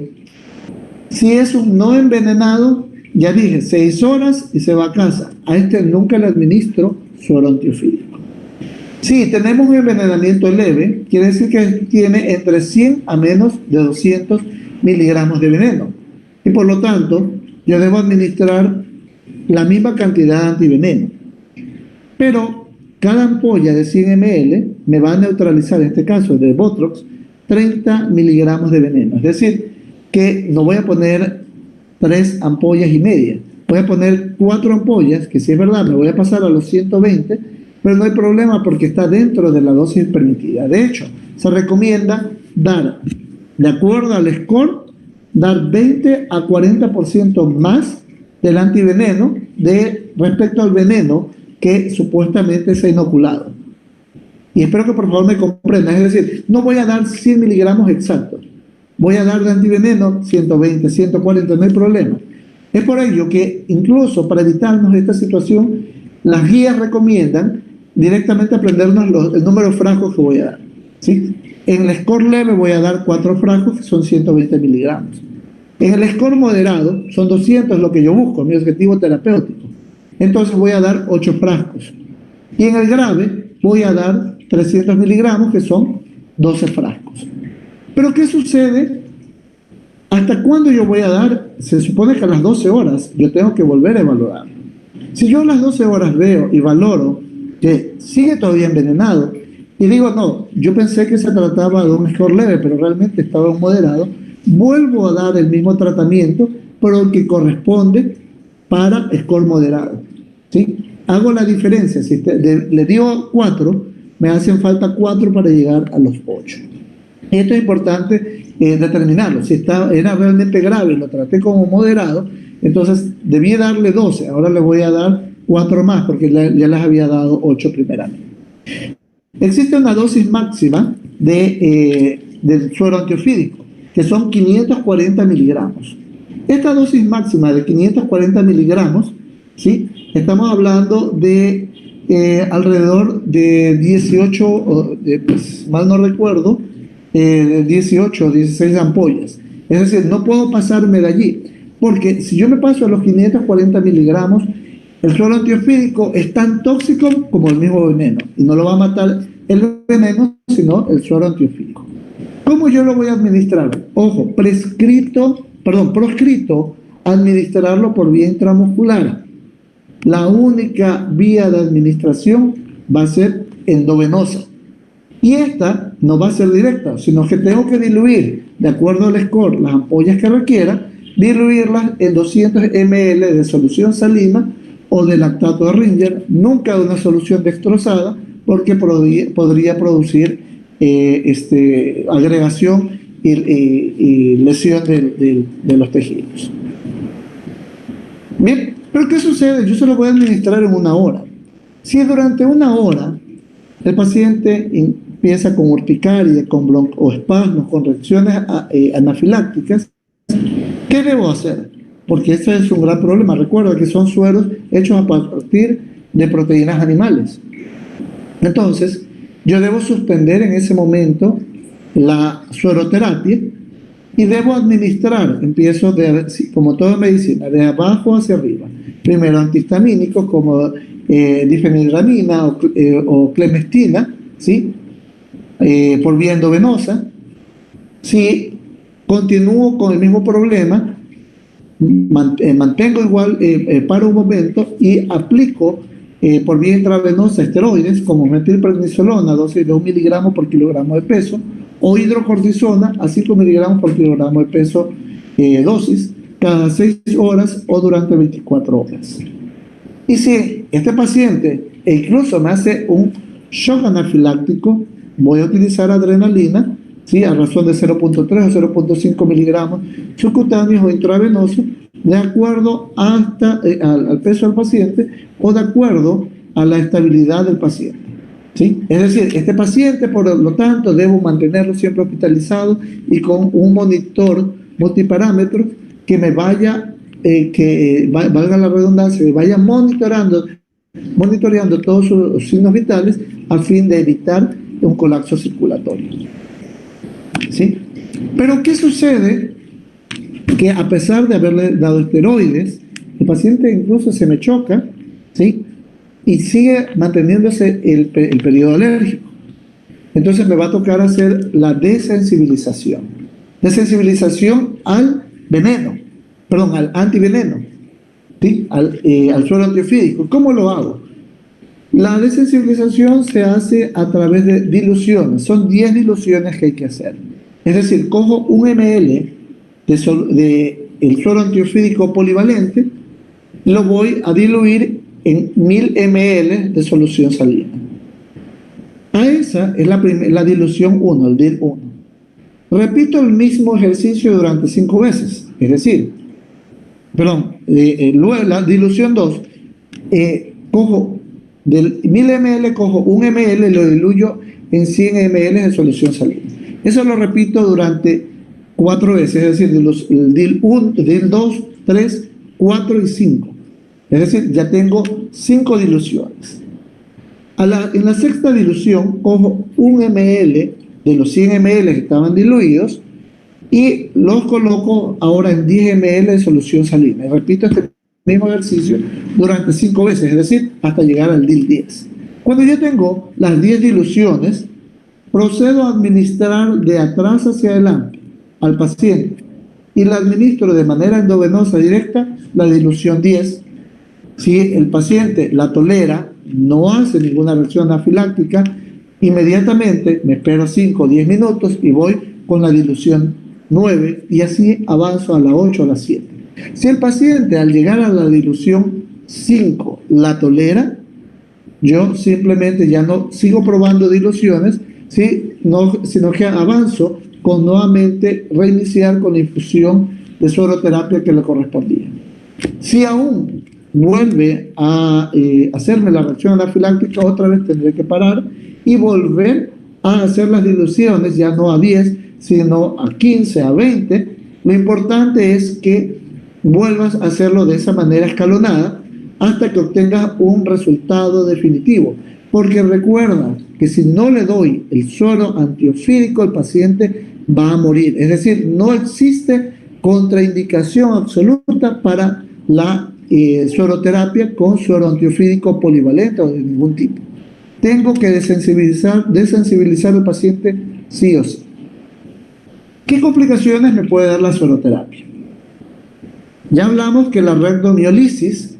Speaker 2: si es un no envenenado, ya dije, 6 horas y se va a casa. A este nunca le administro suero antiofídico. Si tenemos un envenenamiento leve, quiere decir que tiene entre 100 a menos de 200 miligramos de veneno. Y por lo tanto, yo debo administrar la misma cantidad de antiveneno. Pero cada ampolla de 100 ml me va a neutralizar, en este caso de Botrox, 30 miligramos de veneno. Es decir, que no voy a poner 3 ampollas y media. Voy a poner 4 ampollas, que si es verdad me voy a pasar a los 120, pero no hay problema porque está dentro de la dosis permitida. De hecho, se recomienda dar, de acuerdo al score, dar 20 a 40% más del antiveneno respecto al veneno que supuestamente se ha inoculado. Y espero que por favor me comprendan. Es decir, no voy a dar 100 miligramos exactos. Voy a dar de antiveneno 120, 140, no hay problema. Es por ello que incluso para evitarnos esta situación, las guías recomiendan directamente aprendernos el número de frascos que voy a dar, ¿sí? En el score leve voy a dar 4 frascos, que son 120 miligramos. En el score moderado, son 200 lo que yo busco, mi objetivo terapéutico. Entonces voy a dar 8 frascos. Y en el grave voy a dar 300 miligramos, que son 12 frascos. Pero ¿qué sucede? ¿Hasta cuándo yo voy a dar? Se supone que a las 12 horas yo tengo que volver a evaluar. Si yo a las 12 horas veo y valoro que sigue todavía envenenado, y digo, no, yo pensé que se trataba de un score leve, pero realmente estaba en moderado, vuelvo a dar el mismo tratamiento, pero el que corresponde para score moderado, ¿sí? Hago la diferencia. Si le digo 4, me hacen falta 4 para llegar a los 8. Esto es importante determinarlo. Si era realmente grave y lo traté como moderado, entonces debí darle 12. Ahora le voy a dar 4 más porque ya les había dado 8 primeramente. Existe una dosis máxima del suero antiofídico, que son 540 miligramos. Esta dosis máxima de 540 miligramos, ¿sí? Estamos hablando de alrededor de 18, pues, mal no recuerdo, 18 o 16 ampollas. Es decir, no puedo pasarme de allí, porque si yo me paso a los 540 miligramos, el suero antiofídico es tan tóxico como el mismo veneno, y no lo va a matar el veneno, sino el suero antiofídico. ¿Cómo yo lo voy a administrar? Ojo, proscrito administrarlo por vía intramuscular. La única vía de administración va a ser endovenosa. Y esta no va a ser directa, sino que tengo que diluir, de acuerdo al score, las ampollas que requiera, diluirlas en 200 ml de solución salina o de lactato de Ringer, nunca de una solución dextrosada, porque podría producir agregación y lesión de los tejidos. Bien, pero ¿qué sucede? Yo se lo voy a administrar en 1 hora. Si durante 1 hora el paciente empieza con urticaria, o espasmos, con reacciones anafilácticas, ¿qué debo hacer? Porque ese es un gran problema. Recuerda que son sueros hechos a partir de proteínas animales. Entonces, yo debo suspender en ese momento la sueroterapia y debo administrar, empiezo como toda medicina, de abajo hacia arriba. Primero antihistamínicos como difenhidramina o clemestina, ¿sí? Por vía endovenosa. Si continúo con el mismo problema, mantengo igual, paro un momento y aplico por vía intravenosa esteroides como metilprednisolona, dosis de 1 miligramo por kilogramo de peso, o hidrocortisona a 5 miligramos por kilogramo de peso dosis, cada 6 horas o durante 24 horas. Y si este paciente incluso me hace un shock anafiláctico, voy a utilizar adrenalina, ¿sí? A razón de 0.3 o 0.5 miligramos subcutáneos o intravenosos, de acuerdo al peso del paciente o de acuerdo a la estabilidad del paciente, ¿sí? Es decir, este paciente, por lo tanto, debo mantenerlo siempre hospitalizado y con un monitor multiparámetro que me vaya, valga la redundancia, me vaya monitoreando todos sus signos vitales a fin de evitar un colapso circulatorio, ¿sí? Pero ¿qué sucede? Que a pesar de haberle dado esteroides, el paciente incluso se me choca, ¿sí? Y sigue manteniéndose el periodo alérgico. Entonces me va a tocar hacer la desensibilización. Desensibilización al veneno, perdón, al antiveneno, ¿sí? Al suero antiofídico. ¿Cómo lo hago? La desensibilización se hace a través de diluciones. Son 10 diluciones que hay que hacer. Es decir, cojo 1 ml de el suero antiofídico polivalente, lo voy a diluir en 1000 ml de solución salina. A esa es la dilución 1, el DIL 1. Repito el mismo ejercicio durante 5 veces, es decir, luego la dilución 2, cojo del 1000 ml, cojo 1 ml y lo diluyo en 100 ml de solución salina. Eso lo repito durante 4 veces, es decir, el DIL 1, DIL 2, 3, 4 y 5. Es decir, ya tengo 5 diluciones. En la 6ª dilución, cojo 1 ml de los 100 ml que estaban diluidos y los coloco ahora en 10 ml de solución salina. Y repito este mismo ejercicio durante 5 veces, es decir, hasta llegar al DIL 10. Cuando ya tengo las 10 diluciones, procedo a administrar de atrás hacia adelante al paciente y la administro de manera endovenosa directa la dilución 10. Si el paciente la tolera, no hace ninguna reacción anafiláctica, inmediatamente me espero 5 o 10 minutos y voy con la dilución 9 y así avanzo a la 8 o a la 7. Si el paciente al llegar a la dilución 5 la tolera, yo simplemente ya no sigo probando diluciones, sino que avanzo con nuevamente reiniciar con la infusión de sueroterapia que le correspondía. Si aún vuelve a hacerme la reacción anafiláctica, otra vez tendré que parar y volver a hacer las diluciones, ya no a 10, sino a 15, a 20. Lo importante es que vuelvas a hacerlo de esa manera escalonada hasta que obtengas un resultado definitivo. Porque recuerda que si no le doy el suero antiofídico, el paciente va a morir. Es decir, no existe contraindicación absoluta para la sueroterapia con suero antiofídico polivalente o de ningún tipo. Tengo que desensibilizar al paciente sí o sí. ¿Qué complicaciones me puede dar la sueroterapia? Ya hablamos que la rhabdomiolisis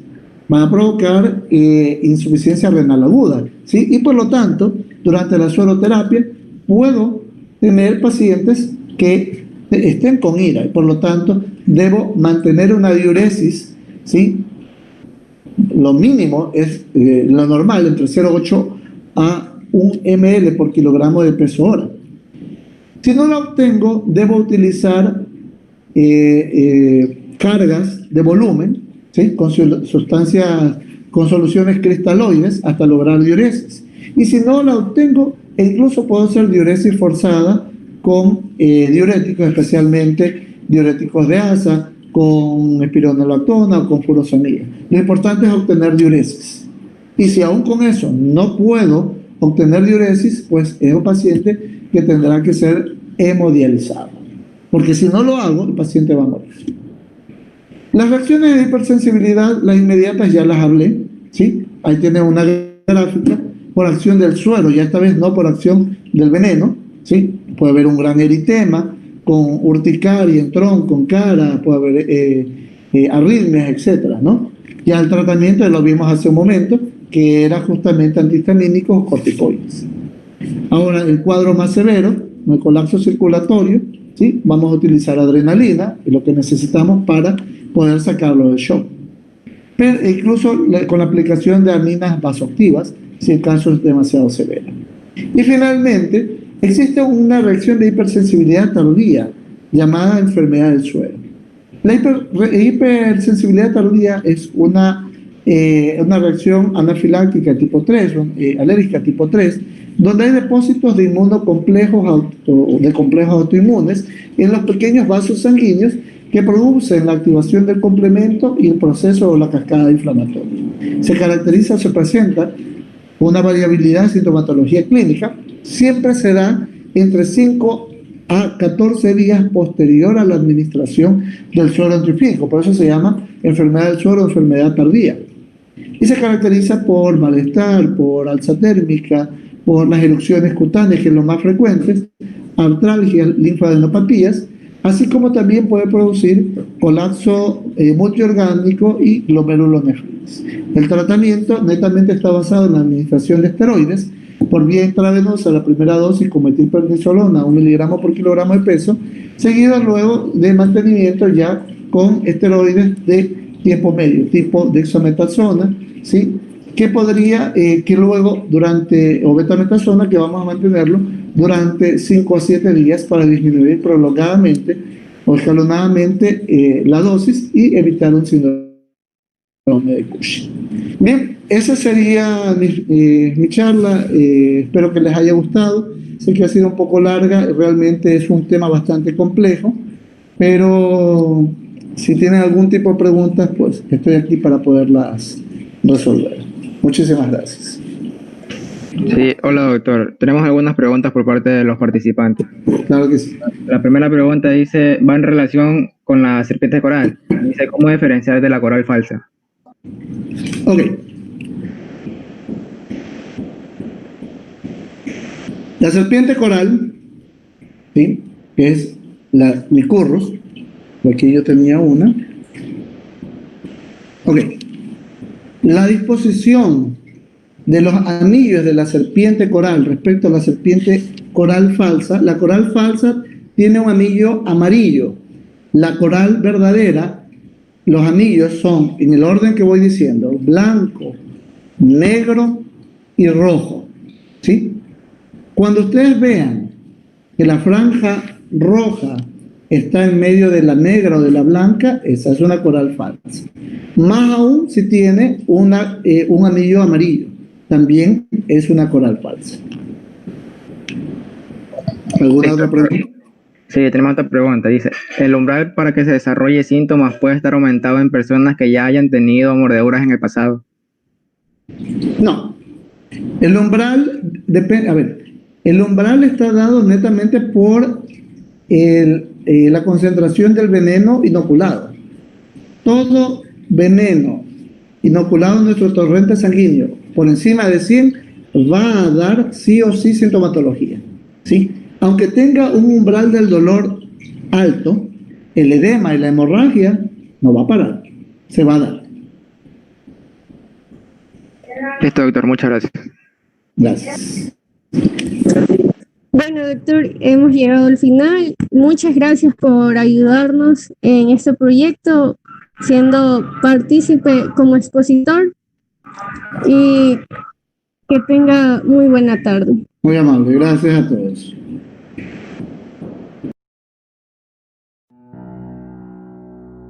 Speaker 2: va a provocar insuficiencia renal aguda, ¿sí? Y por lo tanto, durante la sueroterapia puedo tener pacientes que estén con ira y por lo tanto debo mantener una diuresis, ¿sí? Lo mínimo es lo normal, entre 0,8 a 1 ml por kilogramo de peso hora. Si no la obtengo, debo utilizar cargas de volumen, ¿sí? Con sustancias, con soluciones cristaloides hasta lograr diuresis. Y si no la obtengo, incluso puedo hacer diuresis forzada con diuréticos, especialmente diuréticos de asa, con espironolactona o con furosemida. Lo importante es obtener diuresis. Y si aún con eso no puedo obtener diuresis, pues es un paciente que tendrá que ser hemodializado. Porque si no lo hago, el paciente va a morir. Las reacciones de hipersensibilidad, las inmediatas ya las hablé, ¿sí? Ahí tiene una gráfica por acción del suero, ya esta vez no por acción del veneno, ¿sí? Puede haber un gran eritema con urticaria en tronco, en cara, puede haber arritmias, etcétera, ¿no? Ya el tratamiento lo vimos hace un momento, que era justamente antihistamínicos o corticoides. Ahora, el cuadro más severo, el colapso circulatorio, ¿sí? Vamos a utilizar adrenalina, y lo que necesitamos para poder sacarlo del shock. Pero incluso con la aplicación de aminas vasoactivas, si el caso es demasiado severo. Y finalmente, existe una reacción de hipersensibilidad tardía, llamada enfermedad del suero. La hipersensibilidad tardía es una reacción anafiláctica tipo 3, alérgica tipo 3, donde hay depósitos de inmunocomplejos de complejos autoinmunes en los pequeños vasos sanguíneos que producen la activación del complemento y el proceso o la cascada inflamatoria. Se presenta una variabilidad de sintomatología clínica, siempre se da entre 5 a 14 días posterior a la administración del suero antiofídico, por eso se llama enfermedad del suero o enfermedad tardía. Y se caracteriza por malestar, por alza térmica, por las erupciones cutáneas, que son los más frecuentes, artralgias, linfadenopatías, así como también puede producir colapso multiorgánico y glomerulonefritis. El tratamiento netamente está basado en la administración de esteroides por vía intravenosa, la primera dosis con metilprednisolona, 1 miligramo por kilogramo de peso, seguida luego de mantenimiento ya con esteroides de tiempo medio, tipo dexametasona, ¿sí? Que podría, que luego o betametasona, que vamos a mantenerlo durante 5 a 7 días para disminuir prolongadamente o escalonadamente la dosis y evitar un síndrome de Cushing. Bien, esa sería mi charla, espero que les haya gustado. Sé que ha sido un poco larga, realmente es un tema bastante complejo, pero si tienen algún tipo de preguntas, pues estoy aquí para poderlas resolver. Muchísimas gracias.
Speaker 3: Sí, hola doctor. Tenemos algunas preguntas por parte de los participantes.
Speaker 2: Claro que sí.
Speaker 3: La primera pregunta va en relación con la serpiente coral. Dice, ¿cómo diferenciar de la coral falsa?
Speaker 2: Ok. La serpiente coral, ¿sí? Que es la Licurus. Aquí yo tenía una. Ok. La disposición de los anillos de la serpiente coral respecto a la serpiente coral falsa, la coral falsa tiene un anillo amarillo. La coral verdadera, los anillos son, en el orden que voy diciendo, blanco, negro y rojo. ¿Sí? Cuando ustedes vean que la franja roja está en medio de la negra o de la blanca, esa es una coral falsa. Más aún si tiene un anillo amarillo, también es una coral falsa. ¿Alguna otra pregunta?
Speaker 3: Sí, tenemos otra pregunta. Dice, ¿el umbral para que se desarrolle síntomas puede estar aumentado en personas que ya hayan tenido mordeduras en el pasado?
Speaker 2: No. El umbral depende, el umbral está dado netamente por la concentración del veneno inoculado. Todo veneno inoculado en nuestro torrente sanguíneo por encima de 100 va a dar sí o sí sintomatología, ¿sí? Aunque tenga un umbral del dolor alto, el edema y la hemorragia no va a parar, se va a dar.
Speaker 3: Listo, doctor, muchas gracias.
Speaker 2: Gracias.
Speaker 1: Bueno, doctor, hemos llegado al final. Muchas gracias por ayudarnos en este proyecto, siendo partícipe como expositor, y que tenga muy buena tarde.
Speaker 2: Muy amable, gracias a todos.